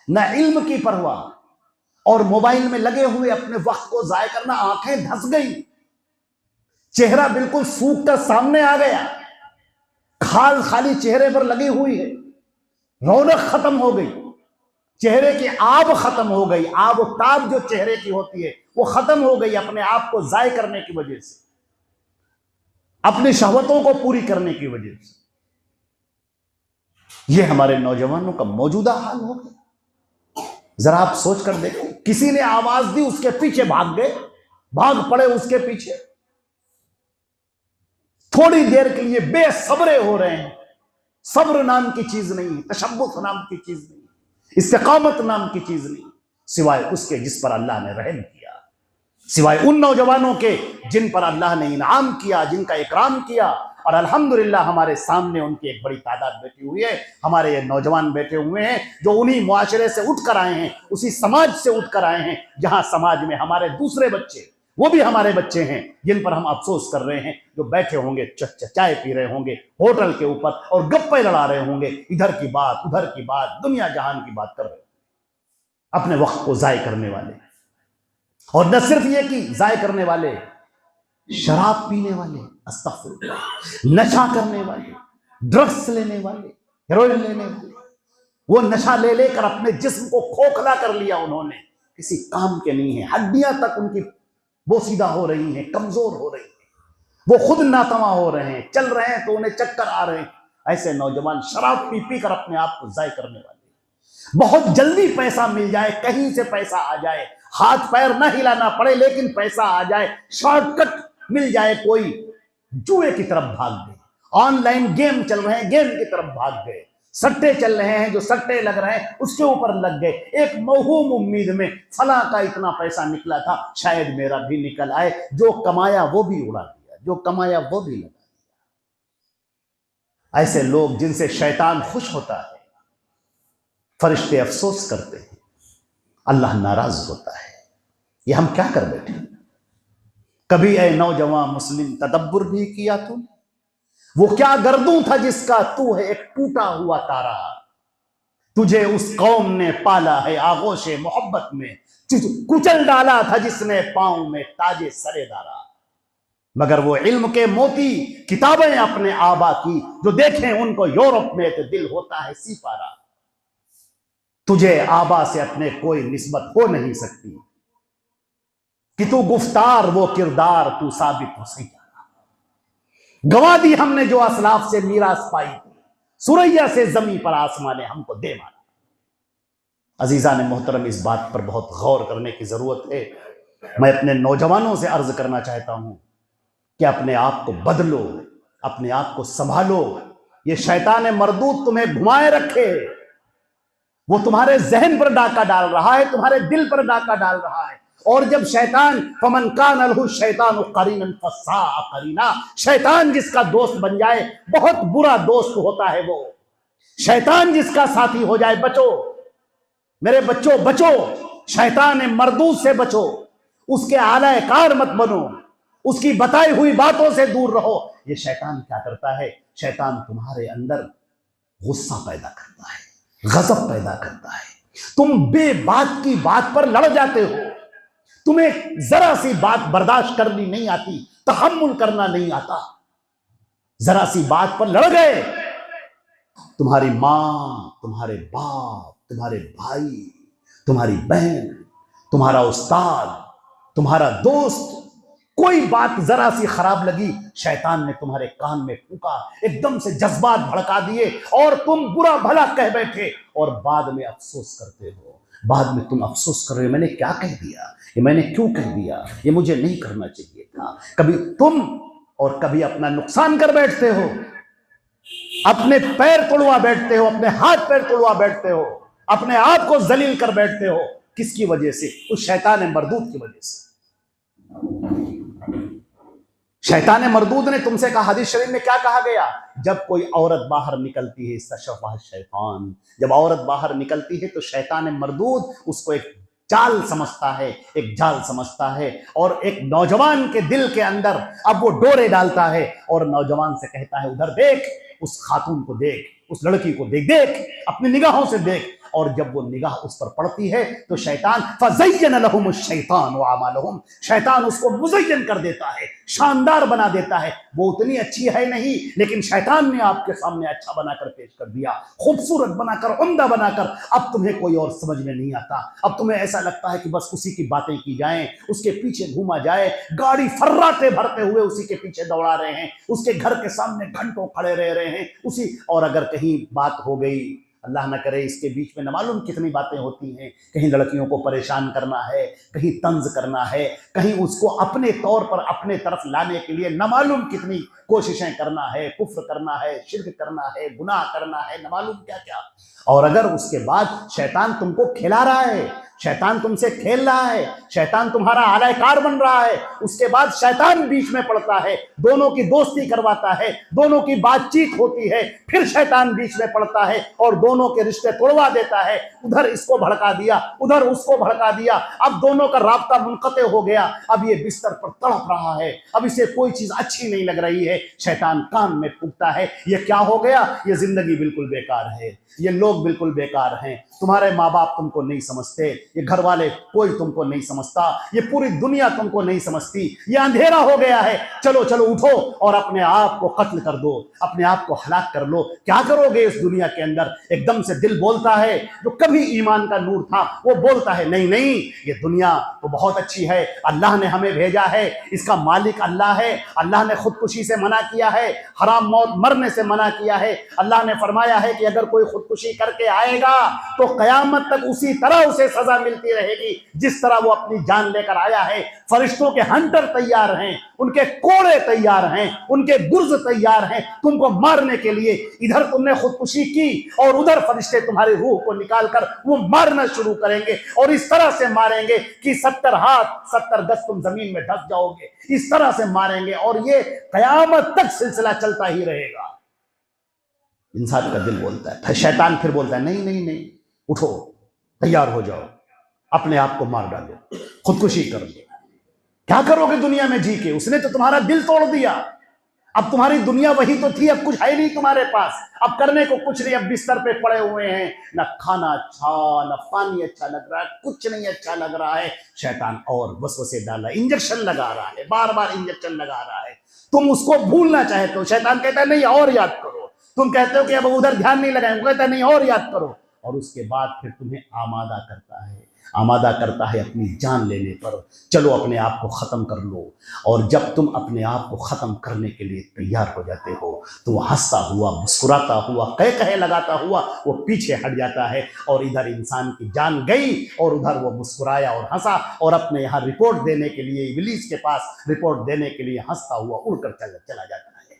نہ علم کی پرواہ، اور موبائل میں لگے ہوئے اپنے وقت کو ضائع کرنا۔ آنکھیں دھس گئی، چہرہ بالکل سوکھ کر سامنے آ گیا، کھال خالی چہرے پر لگی ہوئی ہے، رونق ختم ہو گئی، چہرے کی آب ختم ہو گئی، آب و تاب جو چہرے کی ہوتی ہے وہ ختم ہو گئی، اپنے آپ کو ضائع کرنے کی وجہ سے، اپنی شہوتوں کو پوری کرنے کی وجہ سے۔ یہ ہمارے نوجوانوں کا موجودہ حال ہو گیا۔ ذرا آپ سوچ کر دیکھیں، کسی نے آواز دی اس کے پیچھے بھاگ گئے، بھاگ پڑے اس کے پیچھے، تھوڑی دیر کے لیے بے صبرے ہو رہے ہیں۔ صبر نام کی چیز نہیں، تشبث نام کی چیز نہیں، استقامت نام کی چیز نہیں، سوائے اس کے جس پر اللہ نے رحم کیا، سوائے ان نوجوانوں کے جن پر اللہ نے انعام کیا، جن کا اکرام کیا۔ اور الحمدللہ ہمارے سامنے ان کی ایک بڑی تعداد بیٹھی ہوئی ہے، ہمارے یہ نوجوان بیٹھے ہوئے ہیں جو انہی معاشرے سے اٹھ کر آئے ہیں، اسی سماج سے اٹھ کر آئے ہیں جہاں سماج میں ہمارے دوسرے بچے، وہ بھی ہمارے بچے ہیں جن پر ہم افسوس کر رہے ہیں، جو بیٹھے ہوں گے، چائے پی رہے ہوں گے ہوٹل کے اوپر اور گپے لڑا رہے ہوں گے، ادھر کی بات ادھر کی بات، دنیا جہان کی بات کر رہے ہیں، اپنے وقت کو ضائع کرنے والے۔ اور نہ صرف یہ کہ ضائع کرنے والے، شراب پینے والے، استغفر اللہ، نشہ کرنے والے، ڈرگس لینے والے، ہیروئن لینے والے، وہ نشہ لے لے کر اپنے جسم کو کھوکھلا کر لیا انہوں نے، کسی کام کے نہیں ہیں، ہڈیاں تک ان کی بوسیدہ ہو رہی ہیں، کمزور ہو رہی ہیں، وہ خود ناتواں ہو رہے ہیں، چل رہے ہیں تو انہیں چکر آ رہے ہیں۔ ایسے نوجوان شراب پی پی کر اپنے آپ کو ضائع کرنے والے، بہت جلدی پیسہ مل جائے، کہیں سے پیسہ آ جائے، ہاتھ پیر نہ ہلانا پڑے لیکن پیسہ آ جائے، شارٹ کٹ مل جائے، کوئی جوئے کی طرف بھاگ گئے، آن لائن گیم چل رہے ہیں، گیم کی طرف بھاگ گئے، سٹے چل رہے ہیں، جو سٹے لگ رہے ہیں اس کے اوپر لگ گئے، ایک موہوم امید میں فلاں کا اتنا پیسہ نکلا تھا، شاید میرا بھی نکل آئے، جو کمایا وہ بھی اڑا دیا، جو کمایا وہ بھی لگا دیا۔ ایسے لوگ جن سے شیطان خوش ہوتا ہے، فرشتے افسوس کرتے ہیں، اللہ ناراض ہوتا ہے۔ یہ ہم کیا کر بیٹھے؟ کبھی اے نوجوان مسلم تدبر بھی کیا تو نے؟ وہ کیا گردوں تھا جس کا تو ہے ایک ٹوٹا ہوا تارا، تجھے اس قوم نے پالا ہے آغوش محبت میں، کچل ڈالا تھا جس نے پاؤں میں تاج سرے دارا، مگر وہ علم کے موتی کتابیں اپنے آبا کی، جو دیکھیں ان کو یورپ میں تو دل ہوتا ہے سی پارا، تجھے آبا سے اپنے کوئی نسبت ہو نہیں سکتی، کہ تو گفتار وہ کردار تو ثابت ہو سکتا۔ گوا دی ہم نے جو اسلاف سے میراث پائی تھی، سریا سے زمین پر آسمان نے ہم کو دے مارا۔ عزیزان محترم، اس بات پر بہت غور کرنے کی ضرورت ہے۔ میں اپنے نوجوانوں سے عرض کرنا چاہتا ہوں کہ اپنے آپ کو بدلو، اپنے آپ کو سنبھالو، یہ شیطان مردود تمہیں گھمائے رکھے، وہ تمہارے ذہن پر ڈاکہ ڈال رہا ہے، تمہارے دل پر ڈاکہ ڈال رہا ہے۔ اور جب شیطان فمن کان لہ الشیطان قرینا فساء قرینا، شیطان جس کا دوست بن جائے بہت برا دوست ہوتا ہے وہ۔ شیطان جس کا ساتھی ہو جائے، بچو میرے بچوں، بچو، شیطان مردود سے بچو، اس کے آلہ کار مت بنو، اس کی بتائی ہوئی باتوں سے دور رہو۔ یہ شیطان کیا کرتا ہے؟ شیطان تمہارے اندر غصہ پیدا کرتا ہے، غضب پیدا کرتا ہے، تم بے بات کی بات پر لڑ جاتے ہو، تمہیں ذرا سی بات برداشت کرنی نہیں آتی، تحمل کرنا نہیں آتا، ذرا سی بات پر لڑ گئے، تمہاری ماں، تمہارے باپ، تمہارے بھائی، تمہاری بہن، تمہارا استاد، تمہارا دوست، کوئی بات ذرا سی خراب لگی، شیطان نے تمہارے کان میں پھونکا، ایک دم سے جذبات بھڑکا دیے اور تم برا بھلا کہہ بیٹھے، اور بعد میں افسوس کرتے ہو۔ بعد میں تم افسوس کر رہے ہو، میں نے کیا کہہ دیا، یہ میں نے کیوں کہہ دیا، یہ مجھے نہیں کرنا چاہیے تھا۔ کبھی تم اور کبھی اپنا نقصان کر بیٹھتے ہو، اپنے پیر توڑوا بیٹھتے ہو، اپنے ہاتھ پیر توڑوا بیٹھتے ہو، اپنے آپ کو ذلیل کر بیٹھتے ہو۔ کس کی وجہ سے؟ اس شیطان مردود کی وجہ سے۔ شیطان مردود نے تم سے کہا، حدیث شریف میں کیا کہا گیا؟ جب کوئی عورت باہر نکلتی ہے، استشفاہ شیطان، جب عورت باہر نکلتی ہے تو شیطان مردود اس کو ایک جال سمجھتا ہے، ایک جال سمجھتا ہے، اور ایک نوجوان کے دل کے اندر اب وہ ڈورے ڈالتا ہے اور نوجوان سے کہتا ہے ادھر دیکھ، اس خاتون کو دیکھ، اس لڑکی کو دیکھ، دیکھ اپنی نگاہوں سے دیکھ۔ اور جب وہ نگاہ اس پر پڑتی ہے تو شیطان فَزَيَّنَ لَهُمُ الشَّيْطَانُ أَعْمَالَهُم، شیطان اس کو مزین کر دیتا ہے، شاندار بنا دیتا ہے۔ وہ اتنی اچھی ہے نہیں، لیکن شیطان نے آپ کے سامنے اچھا بنا کر پیش کر دیا، خوبصورت بنا کر، عمدہ بنا کر۔ اب تمہیں کوئی اور سمجھ میں نہیں آتا، اب تمہیں ایسا لگتا ہے کہ بس اسی کی باتیں کی جائیں، اس کے پیچھے گھوما جائے، گاڑی فراتے بھرتے ہوئے اسی کے پیچھے دوڑا رہے ہیں، اس کے گھر کے سامنے گھنٹوں کھڑے رہ رہے ہیں اسی۔ اور اگر کہیں بات ہو گئی، اللہ نہ کرے، اس کے بیچ میں نہ معلوم کتنی باتیں ہوتی ہیں، کہیں لڑکیوں کو پریشان کرنا ہے، کہیں طنز کرنا ہے، کہیں اس کو اپنے طور پر اپنے طرف لانے کے لیے نہ معلوم کتنی کوششیں کرنا ہے، کفر کرنا ہے، شرک کرنا ہے، گناہ کرنا ہے، نہ معلوم کیا کیا۔ اور اگر اس کے بعد شیطان تم کو کھلا رہا ہے، شیطان تم سے کھیل رہا ہے، شیطان تمہارا آلہ کار بن رہا ہے، اس کے بعد شیطان بیچ میں پڑتا ہے، دونوں کی دوستی کرواتا ہے، دونوں کی بات چیت ہوتی ہے، پھر شیطان بیچ میں پڑتا ہے اور دونوں کے رشتے توڑوا دیتا ہے، ادھر اس کو بھڑکا دیا، ادھر اس کو بھڑکا دیا، اب دونوں کا رابطہ منقطع ہو گیا، اب یہ بستر پر تڑپ رہا ہے، اب اسے کوئی چیز اچھی نہیں لگ رہی ہے، شیطان کان میں پھونکتا ہے، یہ کیا ہو گیا؟ یہ زندگی بالکل بیکار ہے، یہ لوگ بالکل بیکار ہیں، تمہارے ماں باپ تم کو نہیں سمجھتے، یہ گھر والے کوئی تم کو نہیں سمجھتا، یہ پوری دنیا تم کو نہیں سمجھتی، یہ اندھیرا ہو گیا ہے، چلو چلو اٹھو اور اپنے آپ کو قتل کر دو، اپنے آپ کو ہلاک کر لو۔ کیا کرو گے اس دنیا کے اندر؟ ایک دم سے دل بولتا ہے، جو کبھی ایمان کا نور تھا وہ بولتا ہے نہیں نہیں، یہ دنیا تو بہت اچھی ہے، اللہ نے ہمیں بھیجا ہے، اس کا مالک اللہ ہے، اللہ نے خودکشی سے منع کیا ہے، حرام موت مرنے سے منع کیا ہے، اللہ نے فرمایا ہے کہ اگر کوئی خودکشی کر کے آئے گا تو قیامت تک اسی طرح اسے سزا ملتی رہے گی جس طرح وہ اپنی جان لے کر آیا ہے۔ فرشتوں کے ہنٹر تیار ہیں، ان کے کوڑے تیار ہیں، ان کے گرز تیار ہیں تم کو مارنے کے لیے۔ ادھر تم نے خودکشی کی اور ادھر فرشتے تمہاری روح کو نکال کر وہ مارنا شروع کریں گے، اور اس طرح سے ماریں گے کہ 70 ہاتھ 70 گز تم زمین میں ڈھس جاؤ گے، اس طرح سے ماریں گے، اور یہ قیامت تک سلسلہ چلتا ہی رہے گا۔ انسان کا دل بولتا ہے، شیطان پھر بولتا ہے نہیں نہیں نہیں، اٹھو، تیار ہو جاؤ، اپنے آپ کو مار ڈالو، خودکشی کر لو۔ کیا کرو گے دنیا میں جی کے؟ اس نے تو تمہارا دل توڑ دیا، اب تمہاری دنیا وہی تو تھی، اب کچھ ہے نہیں تمہارے پاس، اب کرنے کو کچھ نہیں، اب بستر پہ پڑے ہوئے ہیں، نہ کھانا اچھا، نہ پانی اچھا لگ رہا ہے، کچھ نہیں اچھا لگ رہا ہے۔ شیطان اور وسوسے ڈالا، انجیکشن لگا رہا ہے، بار بار انجیکشن لگا رہا ہے، تم اس کو بھولنا چاہتے ہو، شیطان کہتا ہے نہیں اور یاد کرو، تم کہتے ہو کہ اب ادھر دھیان نہیں لگائیں، وہ کہتا ہے نہیں اور یاد کرو، اور اس کے بعد پھر تمہیں آمادہ کرتا ہے اپنی جان لینے پر، چلو اپنے آپ کو ختم کر لو۔ اور جب تم اپنے آپ کو ختم کرنے کے لیے تیار ہو جاتے ہو تو وہ ہنستا ہوا، مسکراتا ہوا، کہے لگاتا ہوا وہ پیچھے ہٹ جاتا ہے، اور ادھر انسان کی جان گئی اور ادھر وہ مسکرایا اور ہنسا، اور اپنے یہاں رپورٹ دینے کے لیے، ابلیس کے پاس رپورٹ دینے کے لیے ہنستا ہوا اڑ کر چلا جاتا ہے۔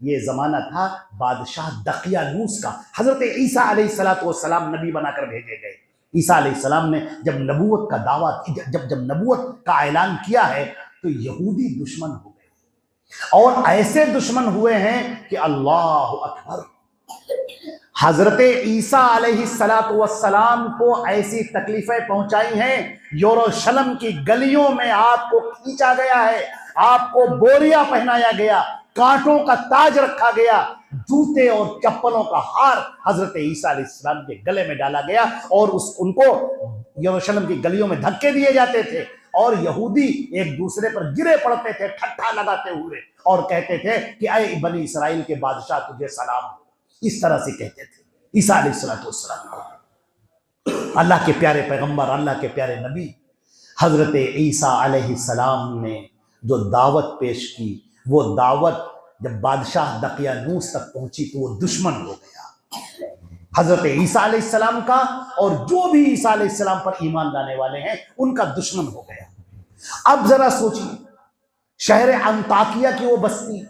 یہ زمانہ تھا بادشاہ دقیانوس کا. حضرت عیسیٰ علیہ السلام نبی بنا کر بھیجے گئے. عیسیٰ علیہ السلام نے جب نبوت کا دعویٰ جب نبوت کا اعلان کیا ہے تو یہودی دشمن ہو گئے, اور ایسے دشمن ہوئے ہیں کہ اللہ اکبر. حضرت عیسیٰ علیہ السلام کو ایسی تکلیفیں پہنچائی ہیں, یروشلم کی گلیوں میں آپ کو کھینچا گیا ہے, آپ کو بوریا پہنایا گیا, کانٹوں کا تاج رکھا گیا, جوتے اور چپلوں کا ہار حضرت عیسیٰ علیہ السلام کے گلے میں ڈالا گیا, اور ان کو یروشلم کی گلیوں میں دھکے دیے جاتے تھے, اور یہودی ایک دوسرے پر گرے پڑتے تھے ٹھٹھا لگاتے ہوئے, اور کہتے تھے کہ اے بنی اسرائیل کے بادشاہ تجھے سلام ہو. اس طرح سے کہتے تھے عیسیٰ علیہ السلام کو. اللہ کے پیارے پیغمبر, اللہ کے پیارے نبی حضرت عیسیٰ علیہ السلام نے جو دعوت پیش کی, وہ دعوت جب بادشاہ دقیانوس تک پہنچی تو وہ دشمن ہو گیا حضرت عیسیٰ علیہ السلام کا, اور جو بھی عیسیٰ علیہ السلام پر ایمان لانے والے ہیں ان کا دشمن ہو گیا. اب ذرا سوچیے, شہر انطاکیہ کی وہ بستی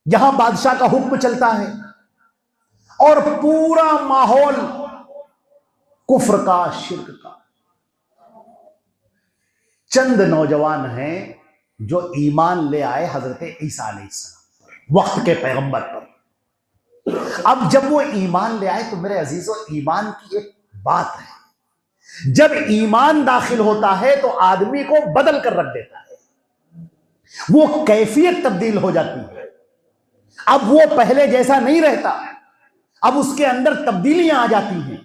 جہاں بادشاہ کا حکم چلتا ہے, اور پورا ماحول کفر کا, شرک کا. چند نوجوان ہیں جو ایمان لے آئے حضرت عیسیٰ علیہ السلام پر, وقت کے پیغمبر پر. اب جب وہ ایمان لے آئے تو میرے عزیزو, ایمان کی ایک بات ہے, جب ایمان داخل ہوتا ہے تو آدمی کو بدل کر رکھ دیتا ہے, وہ کیفیت تبدیل ہو جاتی ہے. اب وہ پہلے جیسا نہیں رہتا, اب اس کے اندر تبدیلیاں آ جاتی ہیں.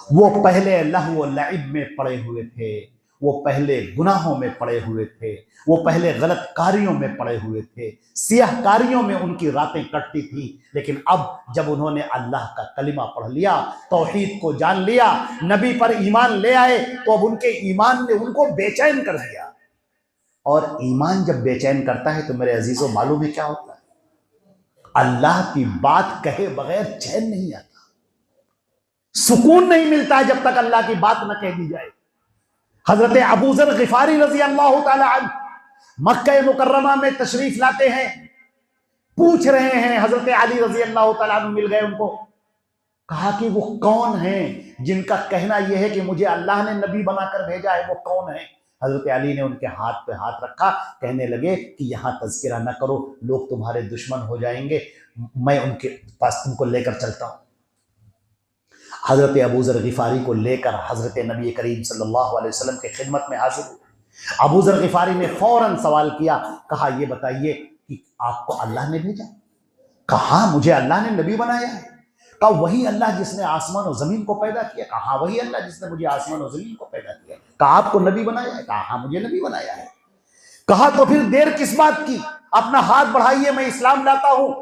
وہ پہلے لہو و لعب میں پڑے ہوئے تھے, وہ پہلے گناہوں میں پڑے ہوئے تھے, وہ پہلے غلط کاریوں میں پڑے ہوئے تھے, سیاہ کاریوں میں ان کی راتیں کٹتی تھیں. لیکن اب جب انہوں نے اللہ کا کلمہ پڑھ لیا, توحید کو جان لیا, نبی پر ایمان لے آئے, تو اب ان کے ایمان نے ان کو بے چین کر دیا. اور ایمان جب بے چین کرتا ہے تو میرے عزیزوں معلوم ہے کیا ہوتا ہے, اللہ کی بات کہے بغیر چین نہیں آتا, سکون نہیں ملتا ہے جب تک اللہ کی بات نہ کہہ دی جائے. حضرت ابو ذر غفاری رضی اللہ تعالی عنہ مکہ مکرمہ میں تشریف لاتے ہیں, پوچھ رہے ہیں, حضرت علی رضی اللہ تعالیٰ عنہ مل گئے ان کو, کہا کہ وہ کون ہیں جن کا کہنا یہ ہے کہ مجھے اللہ نے نبی بنا کر بھیجا ہے, وہ کون ہیں؟ حضرت علی نے ان کے ہاتھ پہ ہاتھ رکھا, کہنے لگے کہ یہاں تذکرہ نہ کرو, لوگ تمہارے دشمن ہو جائیں گے, میں ان کے پاس تم کو لے کر چلتا ہوں. حضرت ابو ذر غفاری کو لے کر حضرت نبی کریم صلی اللہ علیہ وسلم کے خدمت میں حاضر ہوئے. ابو ذر غفاری نے فوراً سوال کیا, کہا یہ بتائیے کہ آپ کو اللہ نے بھیجا؟ کہا مجھے اللہ نے نبی بنایا ہے. کہا وہی اللہ جس نے آسمان و زمین کو پیدا کیا؟ کہا وہی اللہ جس نے مجھے آسمان و زمین کو پیدا کیا. کہا آپ کو نبی بنایا ہے؟ کہا ہاں مجھے نبی بنایا ہے. کہا تو پھر دیر کس بات کی, اپنا ہاتھ بڑھائیے, میں اسلام لاتا ہوں,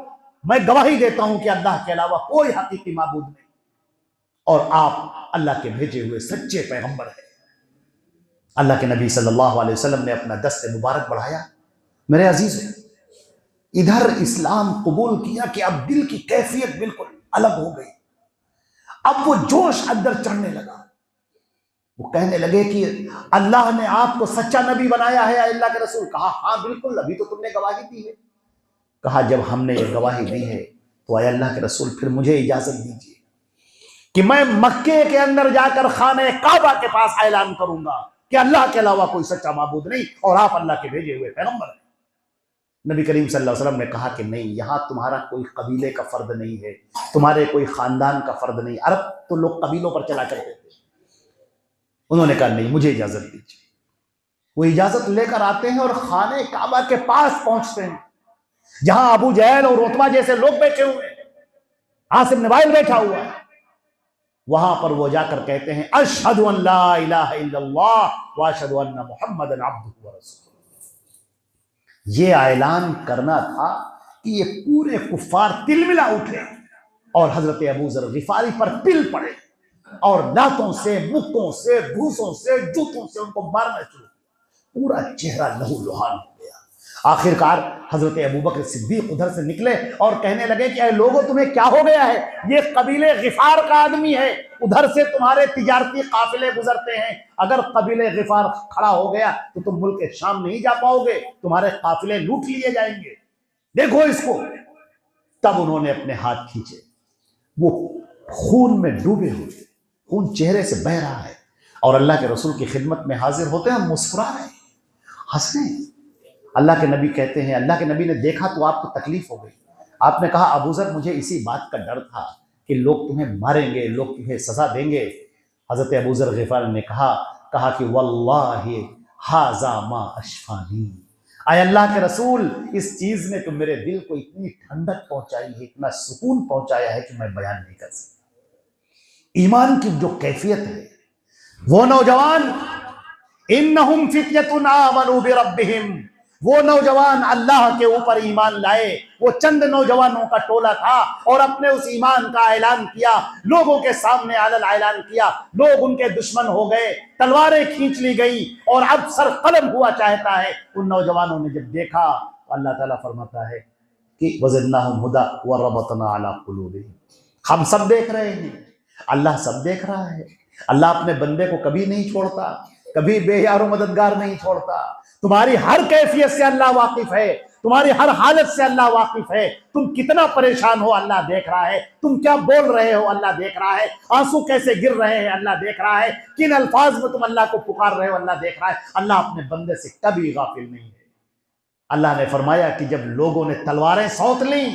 میں گواہی دیتا ہوں کہ اللہ کے علاوہ کوئی حقیقی معبود نہیں, اور آپ اللہ کے بھیجے ہوئے سچے پیغمبر ہیں. اللہ کے نبی صلی اللہ علیہ وسلم نے اپنا دست مبارک بڑھایا. میرے عزیز, ادھر اسلام قبول کیا کہ اب دل کی کیفیت بالکل الگ ہو گئی. اب وہ جوش اندر چڑھنے لگا, وہ کہنے لگے کہ اللہ نے آپ کو سچا نبی بنایا ہے اے اللہ کے رسول. کہا ہاں بالکل, ابھی تو تم نے گواہی دی ہے. کہا جب ہم نے یہ گواہی دی ہے تو اے اللہ کے رسول پھر مجھے اجازت دیجیے کہ میں مکے کے اندر جا کر خانہ کعبہ کے پاس اعلان کروں گا کہ اللہ کے علاوہ کوئی سچا معبود نہیں, اور آپ اللہ کے بھیجے ہوئے پیغمبر ہیں. نبی کریم صلی اللہ علیہ وسلم نے کہا کہ نہیں, یہاں تمہارا کوئی قبیلے کا فرد نہیں ہے, تمہارے کوئی خاندان کا فرد نہیں. عرب تو لوگ قبیلوں پر چلا کرتے تھے. انہوں نے کہا نہیں, مجھے اجازت دیجیے. وہ اجازت لے کر آتے ہیں اور خانہ کعبہ کے پاس پہنچتے ہیں جہاں ابو جہل اور عتبہ جیسے لوگ بیٹھے ہوئے ہیں, عاص بن وائل بیٹھا ہوا ہے. وہاں پر وہ جا کر کہتے ہیں اشہد ان لا الہ الا اللہ واشہد ان محمد عبدہ ورسولہ. یہ اعلان کرنا تھا کہ یہ پورے کفار تلملا اٹھے اور حضرت ابو ذر غفاری پر پل پڑے, اور لاتوں سے, مکوں سے, بھوسوں سے, جوتوں سے ان کو مارنا شروع. پورا چہرہ لہو لہان ہو گیا. آخر کار حضرت ابوبکر صدیق ادھر سے نکلے اور کہنے لگے کہ اے لوگوں تمہیں کیا ہو گیا ہے, یہ قبیلے غفار کا آدمی ہے, ادھر سے تمہارے تجارتی قافلے گزرتے ہیں, اگر قبیلے غفار کھڑا ہو گیا تو تم ملک شام نہیں جا پاؤ گے, تمہارے قافلے لوٹ لیے جائیں گے. دیکھو اس کو. تب انہوں نے اپنے ہاتھ کھینچے، وہ خون میں ڈوبے ہوئے، خون چہرے سے بہہ رہا ہے، اور اللہ کے رسول کی خدمت میں حاضر ہوتے ہیں، ہم مسکرا رہے ہیں، ہنس رہے ہیں. اللہ کے نبی کہتے ہیں، اللہ کے نبی نے دیکھا تو آپ کو تکلیف ہو گئی. آپ نے کہا ابو ذر مجھے اسی بات کا ڈر تھا کہ لوگ تمہیں ماریں گے، لوگ تمہیں سزا دیں گے. حضرت ابو ذر غفاری نے کہا کہ واللہ ھذا ما اشفانی، اے اللہ کے رسول اس چیز نے تو میرے دل کو اتنی ٹھنڈک پہنچائی ہے، اتنا سکون پہنچایا ہے کہ میں بیان نہیں کر سکتا. ایمان کی جو کیفیت ہے، وہ نوجوان انہم فتیۃ آمنوا بربہم، وہ نوجوان اللہ کے اوپر ایمان لائے، وہ چند نوجوانوں کا ٹولہ تھا، اور اپنے اس ایمان کا اعلان کیا، لوگوں کے سامنے اعلان کیا. لوگ ان کے دشمن ہو گئے، تلواریں کھینچ لی گئی، اور اب سر قلم ہوا چاہتا ہے. ان نوجوانوں نے جب دیکھا، اللہ تعالیٰ فرماتا ہے کہ وزدناہم ھدی وربطنا علی قلوبہم. ہم سب دیکھ رہے ہیں، اللہ سب دیکھ رہا ہے. اللہ اپنے بندے کو کبھی نہیں چھوڑتا، کبھی بے یار و مددگار نہیں چھوڑتا. تمہاری ہر کیفیت سے اللہ واقف ہے، تمہاری ہر حالت سے اللہ واقف ہے. تم کتنا پریشان ہو اللہ دیکھ رہا ہے، تم کیا بول رہے ہو اللہ دیکھ رہا ہے، آنسو کیسے گر رہے ہیں اللہ دیکھ رہا ہے، کن الفاظ میں تم اللہ کو پکار رہے ہو اللہ دیکھ رہا ہے. اللہ اپنے بندے سے کبھی غافل نہیں ہے. اللہ نے فرمایا کہ جب لوگوں نے تلواریں سونت لیں،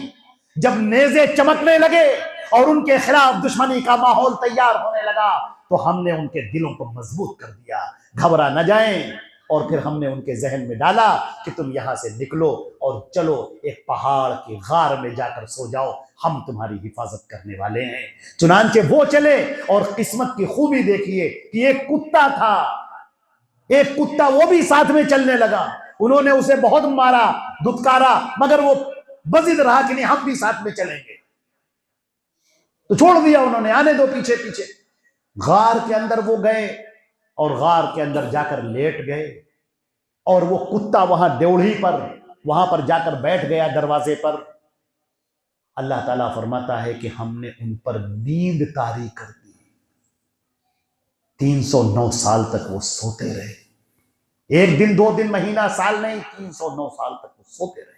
جب نیزے چمکنے لگے اور ان کے خلاف دشمنی کا ماحول تیار ہونے لگا، تو ہم نے ان کے دلوں کو مضبوط کر دیا، گھبرا نہ جائیں. اور پھر ہم نے ان کے ذہن میں ڈالا کہ تم یہاں سے نکلو اور چلو ایک پہاڑ کی غار میں جا کر سو جاؤ، ہم تمہاری حفاظت کرنے والے ہیں. چنانچہ وہ چلے، اور قسمت کی خوبی دیکھیے کہ ایک کتا تھا، ایک کتا وہ بھی ساتھ میں چلنے لگا. انہوں نے اسے بہت مارا، دھتکارا، مگر وہ بضد رہا کہ نہیں ہم بھی ساتھ میں چلیں گے. تو چھوڑ دیا انہوں نے، آنے دو پیچھے پیچھے. غار کے اندر وہ گئے، اور غار کے اندر جا کر لیٹ گئے، اور وہ کتا وہاں ڈیوڑھی پر، وہاں پر جا کر بیٹھ گیا دروازے پر. اللہ تعالیٰ فرماتا ہے کہ ہم نے ان پر نیند طاری کر دی. 309 سال تک وہ سوتے رہے، ایک دن، 2 دن، مہینہ، سال نہیں، 309 سال تک وہ سوتے رہے.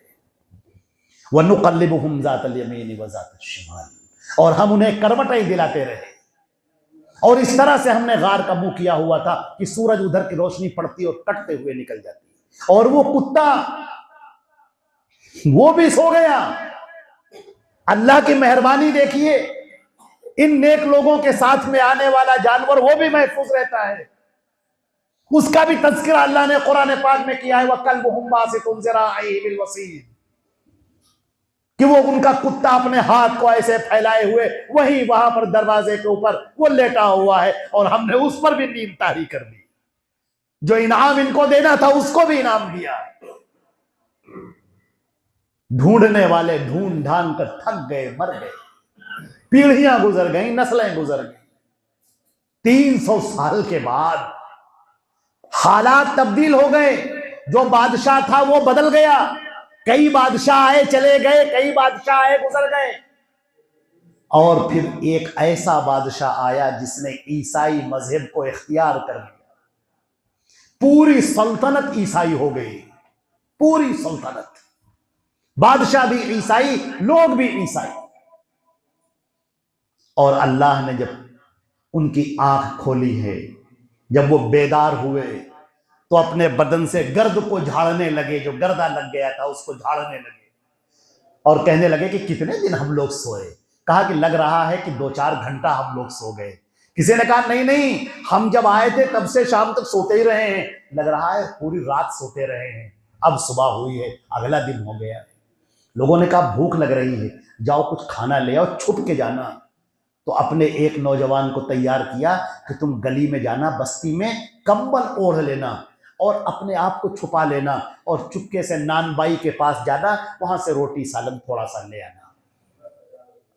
وَنُقَلِّبُهُمْ ذَاتَ الْيَمِينِ وَذَاتَ الشِّمَالِ، اور ہم انہیں کروٹیں دلاتے رہے. اور اس طرح سے ہم نے غار کا منہ کیا ہوا تھا کہ سورج ادھر کی روشنی پڑتی اور کٹتے ہوئے نکل جاتی. اور وہ کتا وہ بھی سو گیا. اللہ کی مہربانی دیکھیے، ان نیک لوگوں کے ساتھ میں آنے والا جانور وہ بھی محفوظ رہتا ہے. اس کا بھی تذکرہ اللہ نے قرآن پاک میں کیا ہے، وَكَلْبُهُمْ بَاسِطٌ ذِرَاعَيْهِ بِالْوَصِيدِ، کہ وہ ان کا کتا اپنے ہاتھ کو ایسے پھیلائے ہوئے وہی وہاں پر دروازے کے اوپر وہ لیٹا ہوا ہے، اور ہم نے اس پر بھی نیند طاری کر دی. جو انعام ان کو دینا تھا اس کو بھی انعام دیا. ڈھونڈنے والے ڈھونڈ ڈھانڈ کر تھک گئے، مر گئے، پیڑھیاں گزر گئیں، نسلیں گزر گئیں. 300 سال کے بعد حالات تبدیل ہو گئے. جو بادشاہ تھا وہ بدل گیا، کئی بادشاہ آئے چلے گئے، کئی بادشاہ آئے گزر گئے. اور پھر ایک ایسا بادشاہ آیا جس نے عیسائی مذہب کو اختیار کر لیا. پوری سلطنت عیسائی ہو گئی، پوری سلطنت، بادشاہ بھی عیسائی، لوگ بھی عیسائی. اور اللہ نے جب ان کی آنکھ کھولی ہے، جب وہ بیدار ہوئے، تو اپنے بدن سے گرد کو جھاڑنے لگے، جو گردہ لگ گیا تھا اس کو جھاڑنے لگے، اور کہنے لگے کہ کتنے دن ہم لوگ سوئے. کہا کہ لگ رہا ہے کہ 2-4 گھنٹہ ہم لوگ سو گئے. کسی نے کہا نہیں، ہم جب آئے تھے تب سے شام تک سوتے ہی رہے ہیں، لگ رہا ہے پوری رات سوتے رہے ہیں، اب صبح ہوئی ہے، اگلا دن ہو گیا. لوگوں نے کہا بھوک لگ رہی ہے، جاؤ کچھ کھانا لے آؤ، چھپ کے جانا. تو اپنے ایک نوجوان کو تیار کیا کہ تم گلی میں جانا، بستی میں کمبل اوڑھ لینا اور اپنے آپ کو چھپا لینا، اور چپکے سے نان بائی کے پاس جانا، وہاں سے روٹی سالن تھوڑا سا لے آنا.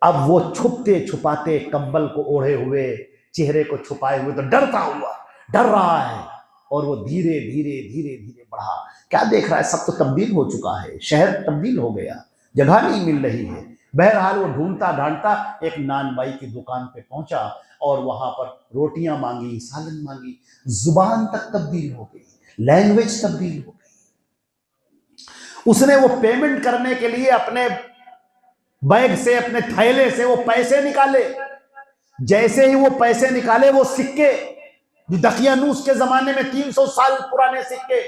اب وہ چھپتے چھپاتے کمبل کو اوڑھے ہوئے، چہرے کو چھپائے ہوئے، تو ڈرتا ہوا، ڈر رہا ہے، اور وہ دھیرے دھیرے دھیرے دھیرے بڑھا. کیا دیکھ رہا ہے؟ سب تو تبدیل ہو چکا ہے، شہر تبدیل ہو گیا، جگہ نہیں مل رہی ہے. بہرحال وہ ڈھونڈتا ڈھانڈتا ایک نان بائی کی دکان پہ پہنچا، اور وہاں پر روٹیاں مانگی، سالن مانگی. زبان تک تبدیل ہو گئی، لینگویج تبدیل ہو گئی. اس نے وہ پیمنٹ کرنے کے لیے اپنے بیگ سے, اپنے تھیلے سے وہ پیسے نکالے. جیسے ہی وہ پیسے نکالے, وہ سکے جو دقیانوس کے زمانے میں 300 سال پرانے سکے,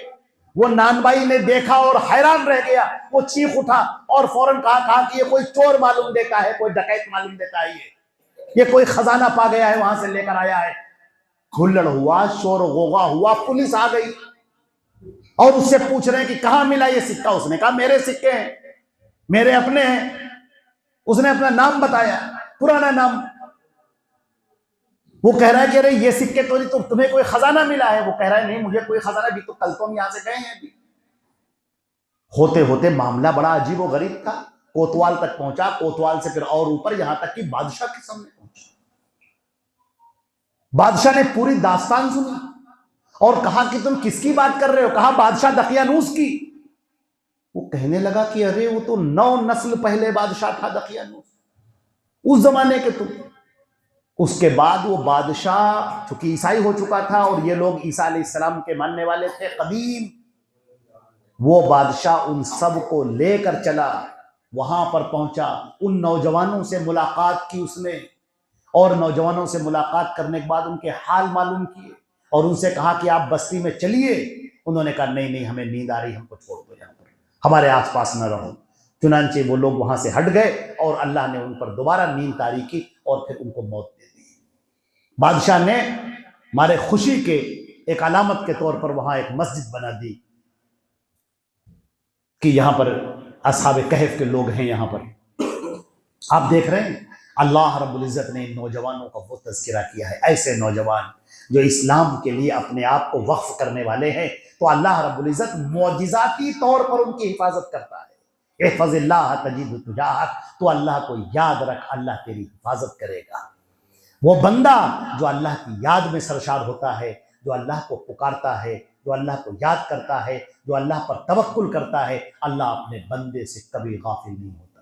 وہ نان بھائی نے دیکھا اور حیران رہ گیا. وہ چیخ اٹھا اور فوراً کہا کہ یہ کوئی چور معلوم دیتا ہے, کوئی ڈکیت معلوم دیتا ہے, یہ کوئی خزانہ پا گیا ہے, وہاں سے لے کر آیا ہے. کھلڑ ہوا, شور و غوغا ہوا, پولیس آ گئی اور اس سے پوچھ رہے ہیں کہ کہاں ملا یہ سکہ. اس نے کہا میرے سکے ہیں, میرے اپنے ہیں. اس نے اپنا نام بتایا, پرانا نام. وہ کہہ رہا ہے کہ ارے یہ سکے تو نہیں, تو تمہیں کوئی خزانہ ملا ہے؟ وہ کہہ رہا ہے نہیں مجھے کوئی خزانہ بھی, تو کل تو ہم یہاں سے گئے ہیں ابھی. ہوتے ہوتے معاملہ بڑا عجیب و غریب تھا, کوتوال تک پہنچا, کوتوال سے پھر اور اوپر, یہاں تک کہ بادشاہ کے سامنے پہنچا. بادشاہ نے پوری داستان سنی اور کہا کہ تم کس کی بات کر رہے ہو؟ کہا بادشاہ دقیانوس کی. وہ کہنے لگا کہ ارے وہ تو 9 نسل پہلے بادشاہ تھا دقیانوس, اس زمانے کے تم. اس کے بعد وہ بادشاہ چونکہ عیسائی ہو چکا تھا اور یہ لوگ عیسیٰ علیہ السلام کے ماننے والے تھے قدیم, وہ بادشاہ ان سب کو لے کر چلا, وہاں پر پہنچا, ان نوجوانوں سے ملاقات کی اس نے, اور نوجوانوں سے ملاقات کرنے کے بعد ان کے حال معلوم کیے اور ان سے کہا کہ آپ بستی میں چلیے. انہوں نے کہا نہیں ہمیں نیند آ رہی, ہم کو چھوڑ دو, یہاں پر ہمارے آس پاس نہ رہو. چنانچہ وہ لوگ وہاں سے ہٹ گئے اور اللہ نے ان پر دوبارہ نیند طاری کی اور پھر ان کو موت دے دی. بادشاہ نے مارے خوشی کے ایک علامت کے طور پر وہاں ایک مسجد بنا دی کہ یہاں پر اصحاب کہف کے لوگ ہیں. یہاں پر آپ دیکھ رہے ہیں اللہ رب العزت نے ان نوجوانوں کا وہ تذکرہ کیا ہے, ایسے نوجوان جو اسلام کے لیے اپنے آپ کو وقف کرنے والے ہیں, تو اللہ رب العزت معجزاتی طور پر ان کی حفاظت کرتا ہے. احفظ اللہ تجد تجاہک, تو اللہ کو یاد رکھ, اللہ تیری حفاظت کرے گا. وہ بندہ جو اللہ کی یاد میں سرشار ہوتا ہے, جو اللہ کو پکارتا ہے, جو اللہ کو یاد کرتا ہے, جو اللہ پر توکل کرتا ہے, اللہ اپنے بندے سے کبھی غافل نہیں ہوتا.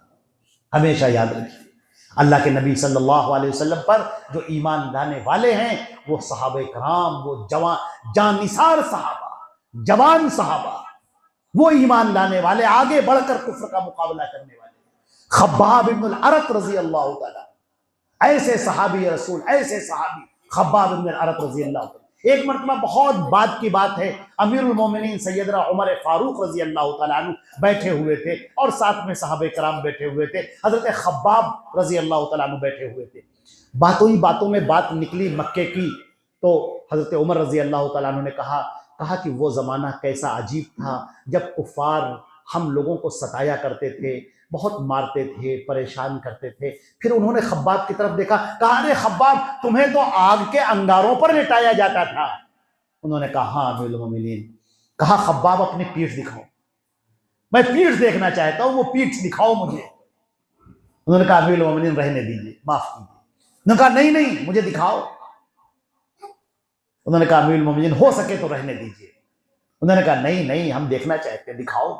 ہمیشہ یاد رکھیے اللہ کے نبی صلی اللہ علیہ وسلم پر جو ایمان لانے والے ہیں وہ صحابہ کرام, وہ جانثار صحابہ, جوان صحابہ, وہ ایمان لانے والے, آگے بڑھ کر کفر کا مقابلہ کرنے والے. خباب بن الارت رضی اللہ تعالیٰ, ایسے صحابی رسول, ایسے صحابی خباب بن الارت رضی اللہ تعالیٰ. ایک مرتبہ بہت بعد کی بات ہے, امیر المومنین سیدنا عمر فاروق رضی اللہ تعالیٰ عنہ بیٹھے ہوئے تھے اور ساتھ میں صحابہ کرام بیٹھے ہوئے تھے. حضرت خباب رضی اللہ تعالیٰ عنہ بیٹھے ہوئے تھے. باتوں ہی باتوں میں بات نکلی مکے کی, تو حضرت عمر رضی اللہ تعالیٰ عنہ نے کہا کہ وہ زمانہ کیسا عجیب تھا جب کفار ہم لوگوں کو ستایا کرتے تھے, بہت مارتے تھے, پریشان کرتے تھے. پھر انہوں نے خباب کی طرف دیکھا, کہا ارے خباب تمہیں تو آگ کے انگاروں پر لٹایا جاتا تھا. انہوں نے کہا ہاں امیر المومنین. کہا خباب اپنی پیٹھ دکھاؤ, میں پیٹھ دیکھنا چاہتا ہوں, وہ پیٹھ دکھاؤ مجھے. انہوں نے کہا امیر المومنین رہنے دیجیے, معاف کیجیے. انہوں نے کہا نہیں مجھے دکھاؤ. انہوں نے کہا امیر المومنین ہو سکے تو رہنے دیجیے. انہوں نے کہا نہیں ہم دیکھنا چاہتے ہیں, دکھاؤ.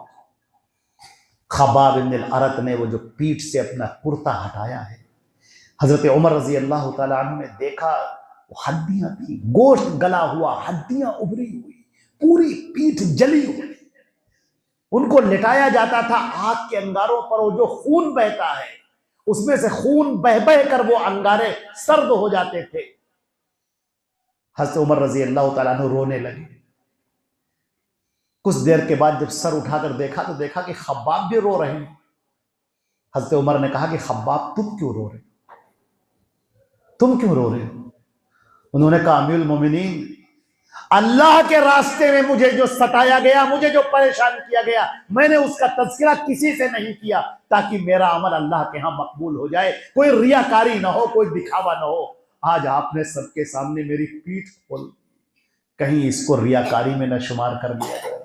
خباب بن الارت نے وہ جو پیٹھ سے اپنا کرتا ہٹایا ہے, حضرت عمر رضی اللہ تعالیٰ عنہ نے دیکھا وہ ہڈیاں تھیں, گوشت گلا ہوا, ہڈیاں ابھری ہوئی, پوری پیٹھ جلی ہوئی. ان کو لٹایا جاتا تھا آگ کے انگاروں پر, وہ جو خون بہتا ہے اس میں سے خون بہ کر وہ انگارے سرد ہو جاتے تھے. حضرت عمر رضی اللہ تعالیٰ عنہ رونے لگے. کچھ دیر کے بعد جب سر اٹھا کر دیکھا تو دیکھا کہ خباب بھی رو رہے ہیں. حضرت عمر نے کہا کہ خباب تم کیوں رو رہے ہو؟ انہوں نے کہا امیر المومنین اللہ کے راستے میں مجھے جو ستایا گیا, مجھے جو پریشان کیا گیا, میں نے اس کا تذکرہ کسی سے نہیں کیا تاکہ میرا عمل اللہ کے ہاں مقبول ہو جائے, کوئی ریاکاری نہ ہو, کوئی دکھاوا نہ ہو. آج آپ نے سب کے سامنے میری پیٹھ کھول, کہیں اس کو ریاکاری میں نہ شمار کر دیا جائے.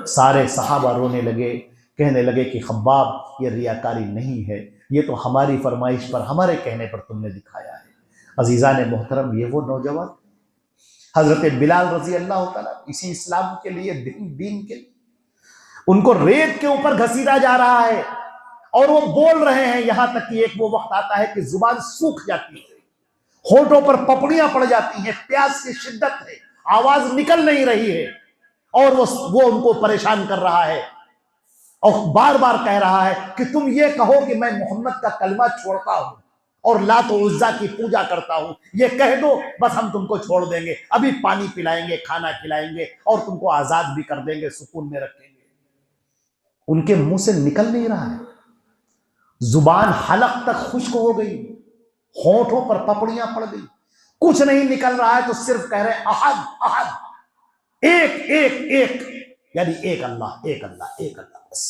سارے صحابہ رونے لگے, کہنے لگے کہ خباب یہ ریاکاری نہیں ہے, یہ تو ہماری فرمائش پر, ہمارے کہنے پر تم نے دکھایا ہے. عزیزان محترم, یہ وہ نوجوان حضرت بلال رضی اللہ تعالیٰ, اسی اسلام کے لیے, دین کے لیے, ان کو ریت کے اوپر گھسیٹا جا رہا ہے اور وہ بول رہے ہیں, یہاں تک کہ ایک وہ وقت آتا ہے کہ زبان سوکھ جاتی ہے, ہونٹوں پر پپڑیاں پڑ جاتی ہیں, پیاس کی شدت ہے, آواز نکل نہیں رہی ہے, اور وہ ان کو پریشان کر رہا ہے. اور بار بار کہہ رہا ہے کہ تم یہ کہو کہ میں محمد کا کلمہ چھوڑتا ہوں اور لات و عزا کی پوجا کرتا ہوں، یہ کہہ دو بس ہم تم کو چھوڑ دیں گے، ابھی پانی پلائیں گے، کھانا کھلائیں گے اور تم کو آزاد بھی کر دیں گے، سکون میں رکھیں گے۔ ان کے منہ سے نکل نہیں رہا ہے، زبان حلق تک خشک ہو گئی، ہونٹوں پر پپڑیاں پڑ گئی، کچھ نہیں نکل رہا ہے، تو صرف کہہ رہے احد احد، ایک ایک ایک، یعنی ایک اللہ ایک اللہ ایک اللہ بس۔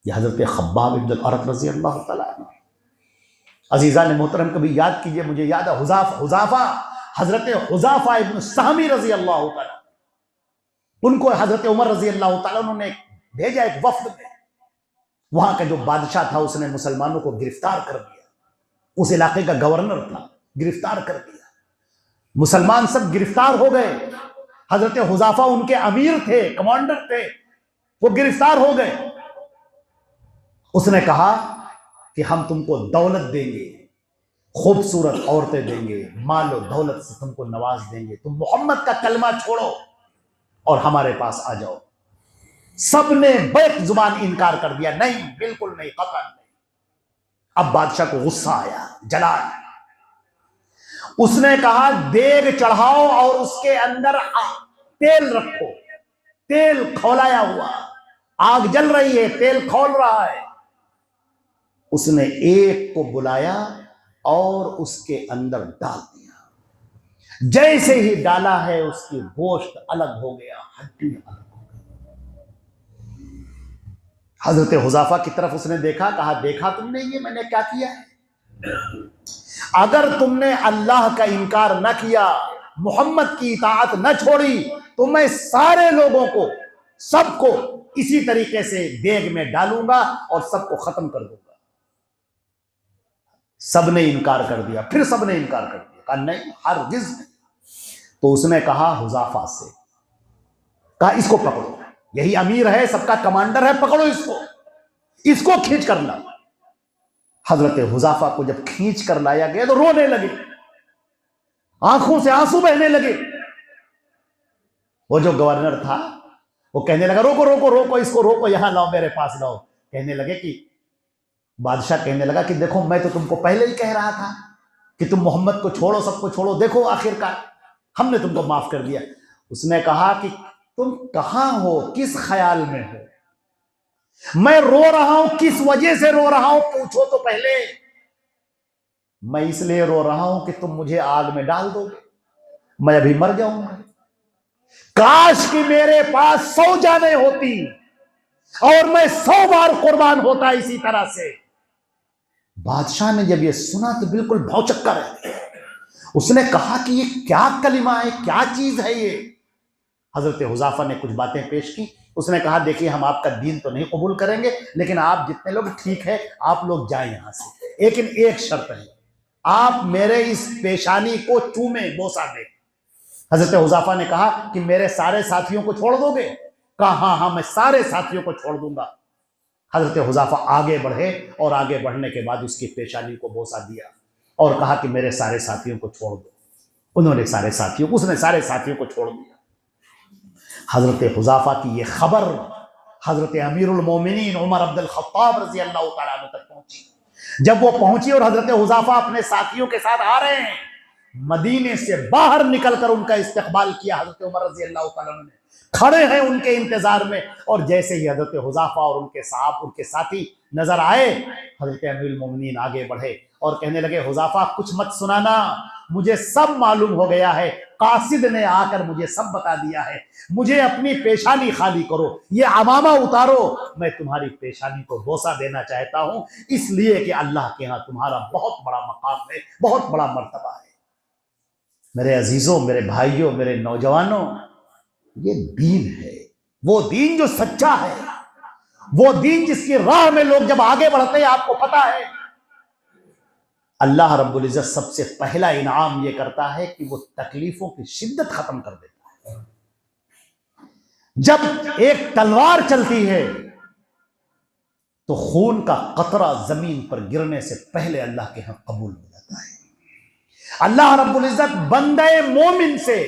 یہ حضرت خباب بن الارت رضی اللہ تعالیٰ عنہ۔ عزیزان محترم کبھی یاد کیجئے، مجھے یاد ہے حذافہ حضرت حذافہ ابن سہمی رضی اللہ تعالیٰ، ان کو حضرت عمر رضی اللہ تعالیٰ انہوں نے بھیجا ایک وفد میں، وہاں کا جو بادشاہ تھا اس نے مسلمانوں کو گرفتار کر دیا، اس علاقے کا گورنر تھا، گرفتار کر دیا، مسلمان سب گرفتار ہو گئے، حضرت حذافہ ان کے امیر تھے، کمانڈر تھے، وہ گرفتار ہو گئے۔ اس نے کہا کہ ہم تم کو دولت دیں گے، خوبصورت عورتیں دیں گے، مال و دولت سے تم کو نواز دیں گے، تم محمد کا کلمہ چھوڑو اور ہمارے پاس آ جاؤ۔ سب نے بیک زبان انکار کر دیا، نہیں بالکل نہیں، قطعا نہیں۔ اب بادشاہ کو غصہ آیا، جلال، اس نے کہا دیگ چڑھاؤ اور اس کے اندر تیل رکھو، تیل کھولایا ہوا، آگ جل رہی ہے، تیل کھول رہا ہے۔ اس نے ایک کو بلایا اور اس کے اندر ڈال دیا، جیسے ہی ڈالا ہے اس کی گوشت الگ ہو گیا، ہڈی الگ ہو گئی۔ حضرت حذافہ کی طرف اس نے دیکھا، کہا دیکھا تم نے یہ میں نے کیا کیا ہے؟ اگر تم نے اللہ کا انکار نہ کیا، محمد کی اطاعت نہ چھوڑی، تو میں سارے لوگوں کو، سب کو اسی طریقے سے دیگ میں ڈالوں گا اور سب کو ختم کر دوں گا۔ سب نے انکار کر دیا، پھر سب نے انکار کر دیا، کہا نہیں ہرگز نہیں۔ تو اس نے کہا حذافہ سے، کہا اس کو پکڑو، یہی امیر ہے، سب کا کمانڈر ہے، پکڑو اس کو کھینچ کر لا۔ حضرت حذافہ کو جب کھینچ کر لایا گیا تو رونے لگے، آنکھوں سے آنسو بہنے لگے۔ وہ جو گورنر تھا وہ کہنے لگا روکو روکو روکو، اس کو روکو، یہاں لاؤ، میرے پاس لاؤ۔ کہنے لگے کہ بادشاہ کہنے لگا کہ دیکھو میں تو تم کو پہلے ہی کہہ رہا تھا کہ تم محمد کو چھوڑو، سب کو چھوڑو، دیکھو آخر کار ہم نے تم کو معاف کر دیا۔ اس نے کہا کہ تم کہاں ہو، کس خیال میں ہو؟ میں رو رہا ہوں، کس وجہ سے رو رہا ہوں پوچھو تو پہلے۔ میں اس لیے رو رہا ہوں کہ تم مجھے آگ میں ڈال دو گے، میں ابھی مر جاؤں گا۔ کاش کہ میرے پاس 100 جانیں ہوتی اور میں 100 بار قربان ہوتا اسی طرح سے۔ بادشاہ نے جب یہ سنا تو بالکل بھوچکا رہ گیا، اس نے کہا کہ یہ کیا کلمہ ہے، کیا چیز ہے یہ؟ حضرت حذافہ نے کچھ باتیں پیش کی، اس نے کہا دیکھیے ہم آپ کا دین تو نہیں قبول کریں گے، لیکن آپ جتنے لوگ ٹھیک ہے، آپ لوگ جائیں یہاں سے، لیکن ایک شرط ہے، آپ میرے اس پیشانی کو چومیں، بوسہ دیں۔ حضرت حذافہ نے کہا کہ میرے سارے ساتھیوں کو چھوڑ دو گے؟ کہا ہاں ہاں میں سارے ساتھیوں کو چھوڑ دوں گا۔ حضرت حذافہ آگے بڑھے اور آگے بڑھنے کے بعد اس کی پیشانی کو بوسہ دیا اور کہا کہ میرے سارے ساتھیوں کو چھوڑ دو۔ انہوں نے سارے ساتھیوں کو، اس نے سارے ساتھیوں کو چھوڑ دیا۔ حضرت حذافہ کی یہ خبر حضرت امیر المومنین عمر عبد الخطاب رضی اللہ تعالیٰ عنہ تک پہنچی۔ جب وہ پہنچی اور حضرت حذافہ اپنے ساتھیوں کے ساتھ آ رہے ہیں، مدینے سے باہر نکل کر ان کا استقبال کیا حضرت عمر رضی اللہ تعالیٰ عنہ نے، کھڑے ہیں ان کے انتظار میں، اور جیسے ہی حضرت حذافہ اور ان کے صحابہ، ان کے ساتھی نظر آئے، حضرت امیر المومنین آگے بڑھے اور کہنے لگے حذافہ کچھ مت سنانا، مجھے سب معلوم ہو گیا ہے، قاصد نے آ کر مجھے سب بتا دیا ہے، مجھے اپنی پیشانی خالی کرو، یہ عمامہ اتارو، میں تمہاری پیشانی کو بوسہ دینا چاہتا ہوں، اس لیے کہ اللہ کے ہاں تمہارا بہت بڑا مقام ہے، بہت بڑا مرتبہ ہے۔ میرے عزیزوں، میرے بھائیوں، میرے نوجوانوں، یہ دین ہے، وہ دین جو سچا ہے، وہ دین جس کی راہ میں لوگ جب آگے بڑھتے ہیں، آپ کو پتا ہے اللہ رب العزت سب سے پہلا انعام یہ کرتا ہے کہ وہ تکلیفوں کی شدت ختم کر دیتا ہے۔ جب ایک تلوار چلتی ہے تو خون کا قطرہ زمین پر گرنے سے پہلے اللہ کے ہاں قبول ہو جاتا ہے۔ اللہ رب العزت بندے مومن سے،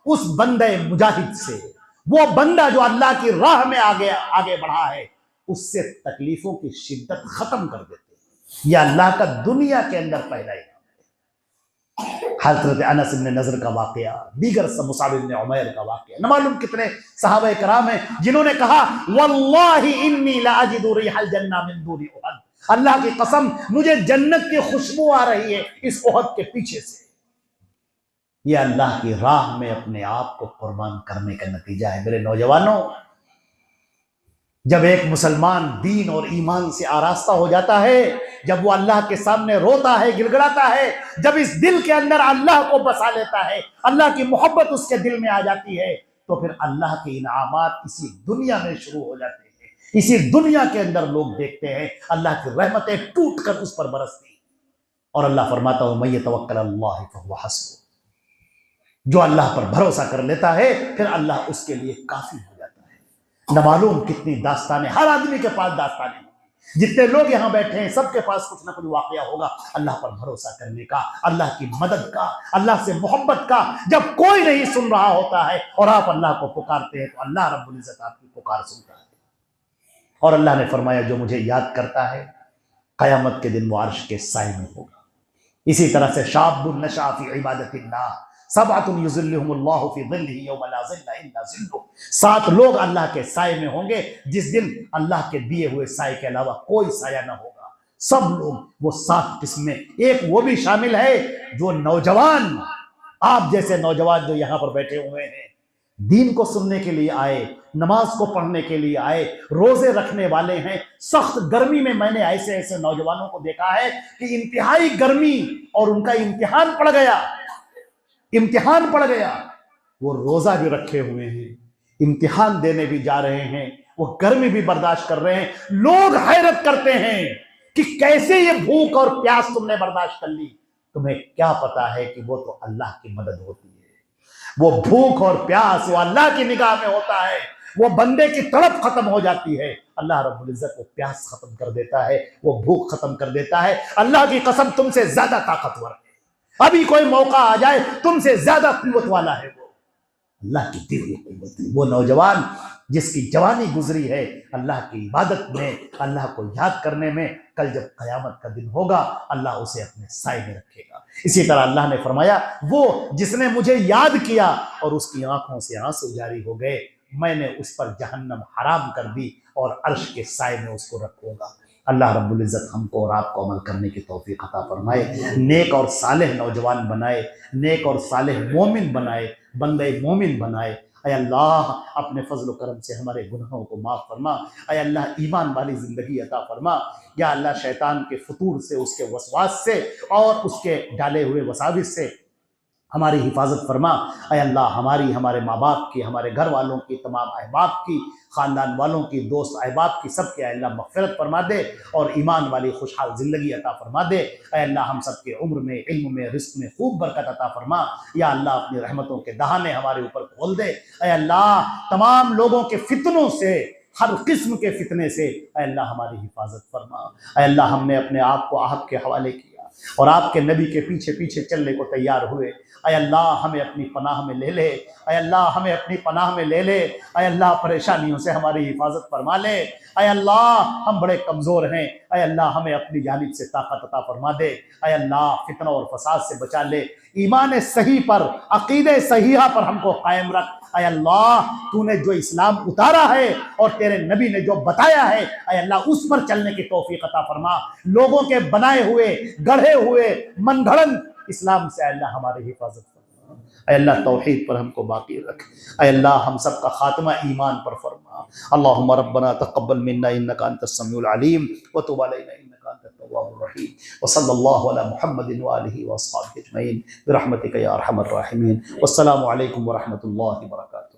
اس بندے مجاہد سے، وہ بندہ جو اللہ کی راہ میں آگے بڑھا ہے، اس سے تکلیفوں کی شدت ختم کر دیتے ہیں۔ یہ اللہ کا دنیا کے اندر پہلا ہی حضرت انس بن نضر کا واقعہ، دیگر مصعب بن عمیر کا واقعہ، نہ معلوم کتنے صحابہ کرام ہیں جنہوں نے کہا واللہ انی لاجد ریح الجنہ من دون احد، اللہ کی قسم مجھے جنت کی خوشبو آ رہی ہے اس احد کے پیچھے سے۔ یہ اللہ کی راہ میں اپنے آپ کو قربان کرنے کا نتیجہ ہے۔ میرے نوجوانوں، جب ایک مسلمان دین اور ایمان سے آراستہ ہو جاتا ہے، جب وہ اللہ کے سامنے روتا ہے، گڑ گڑاتا ہے، جب اس دل کے اندر اللہ کو بسا لیتا ہے، اللہ کی محبت اس کے دل میں آ جاتی ہے، تو پھر اللہ کے انعامات اسی دنیا میں شروع ہو جاتے ہیں۔ اسی دنیا کے اندر لوگ دیکھتے ہیں اللہ کی رحمتیں ٹوٹ کر اس پر برستی ہیں، اور اللہ فرماتا ہے من یتوکل علی اللہ فہو حسبہ، جو اللہ پر بھروسہ کر لیتا ہے پھر اللہ اس کے لیے کافی ہو جاتا ہے۔ نہ معلوم کتنی داستانیں، ہر آدمی کے پاس داستانیں ہیں، جتنے لوگ یہاں بیٹھے ہیں سب کے پاس کچھ نہ کچھ واقعہ ہوگا اللہ پر بھروسہ کرنے کا، اللہ کی مدد کا، اللہ سے محبت کا۔ جب کوئی نہیں سن رہا ہوتا ہے اور آپ اللہ کو پکارتے ہیں تو اللہ رب العزت آپ کی پکار سنتا ہے۔ اور اللہ نے فرمایا جو مجھے یاد کرتا ہے قیامت کے دن وہ عرش کے سائے میں ہوگا۔ اسی طرح سے شاب نشأ فی عبادت اللہ سبعۃ یظلھم اللہ فی ظلہ یوم لا ظل الا ظلہ، 7 لوگ اللہ کے سائے میں ہوں گے جس دن اللہ کے دیے ہوئے سائے کے علاوہ کوئی سایہ نہ ہوگا۔ سب لوگ، وہ 7 قسمیں، ایک وہ بھی شامل ہے جو نوجوان، آپ جیسے نوجوان جو یہاں پر بیٹھے ہوئے ہیں، دین کو سننے کے لیے آئے، نماز کو پڑھنے کے لیے آئے، روزے رکھنے والے ہیں۔ سخت گرمی میں میں نے ایسے ایسے نوجوانوں کو دیکھا ہے کہ انتہائی گرمی اور ان کا امتحان پڑ گیا، وہ روزہ بھی رکھے ہوئے ہیں، امتحان دینے بھی جا رہے ہیں، وہ گرمی بھی برداشت کر رہے ہیں۔ لوگ حیرت کرتے ہیں کہ کیسے یہ بھوک اور پیاس تم نے برداشت کر لی۔ تمہیں کیا پتا ہے کہ وہ تو اللہ کی مدد ہوتی ہے۔ وہ بھوک اور پیاس وہ اللہ کی نگاہ میں ہوتا ہے، وہ بندے کی تڑپ ختم ہو جاتی ہے، اللہ رب العزت وہ پیاس ختم کر دیتا ہے، وہ بھوک ختم کر دیتا ہے۔ اللہ کی قسم تم سے زیادہ طاقتور ہے، ابھی کوئی موقع آ جائے تم سے زیادہ قوت والا ہے، وہ اللہ کی دی ہوئی قوت ہے۔ وہ نوجوان جس کی جوانی گزری ہے اللہ کی عبادت میں، اللہ کو یاد کرنے میں، کل جب قیامت کا دن ہوگا اللہ اسے اپنے سائے میں رکھے گا۔ اسی طرح اللہ نے فرمایا وہ جس نے مجھے یاد کیا اور اس کی آنکھوں سے آنسو جاری ہو گئے، میں نے اس پر جہنم حرام کر دی اور عرش کے سائے میں اس کو رکھوں گا۔ اللہ رب العزت ہم کو اور آپ کو عمل کرنے کی توفیق عطا فرمائے، نیک اور صالح نوجوان بنائے، نیک اور صالح مومن بنائے، بندہ مومن بنائے۔ اے اللہ اپنے فضل و کرم سے ہمارے گناہوں کو معاف فرما، اے اللہ ایمان والی زندگی عطا فرما۔ یا اللہ شیطان کے فطور سے، اس کے وسواس سے اور اس کے ڈالے ہوئے وساوس سے ہماری حفاظت فرما۔ اے اللہ ہماری، ہمارے ماں باپ کی، ہمارے گھر والوں کی، تمام احباب کی، خاندان والوں کی، دوست احباب کی، سب کے اے اللہ مغفرت فرما دے اور ایمان والی خوشحال زندگی عطا فرما دے۔ اے اللہ ہم سب کے عمر میں، علم میں، رزق میں خوب برکت عطا فرما۔ یا اللہ اپنی رحمتوں کے دہانے ہمارے اوپر کھول دے۔ اے اللہ تمام لوگوں کے فتنوں سے، ہر قسم کے فتنے سے اے اللہ ہماری حفاظت فرما۔ اے اللہ ہم نے اپنے آپ کو آپ کے حوالے کیا اور آپ کے نبی کے پیچھے پیچھے چلنے کو تیار ہوئے۔ اے اللہ ہمیں اپنی پناہ میں لے لے، اے اللہ ہمیں اپنی پناہ میں لے لے، اے اللہ پریشانیوں سے ہماری حفاظت فرما لے۔ اے اللہ ہم بڑے کمزور ہیں، اے اللہ ہمیں اپنی جانب سے طاقت عطا فرما دے۔ اے اللہ فتنہ اور فساد سے بچا لے، ایمان صحیح پر، عقیدہ صحیحہ پر ہم کو قائم رکھ۔ اے اللہ تو نے جو اسلام اتارا ہے اور تیرے نبی نے جو بتایا ہے اے اللہ اس پر چلنے کی توفیق عطا فرما۔ لوگوں کے بنائے ہوئے، گڑھے ہوئے من گھڑن اسلام سے اے اللہ ہماری حفاظت فرما۔ اے اللہ توحید پر ہم کو باقی رکھ۔ اے اللہ ہم سب کا خاتمہ ایمان پر فرما۔ اللہم ربنا تقبل منا انک انت السمیع العلیم وتب علینا انک انت التواب الرحیم، وصلی اللہ علی محمد وآلہ واصحابہ اجمعین برحمتک یا ارحم الراحمین۔ والسلام علیکم ورحمۃ اللہ وبرکاتہ۔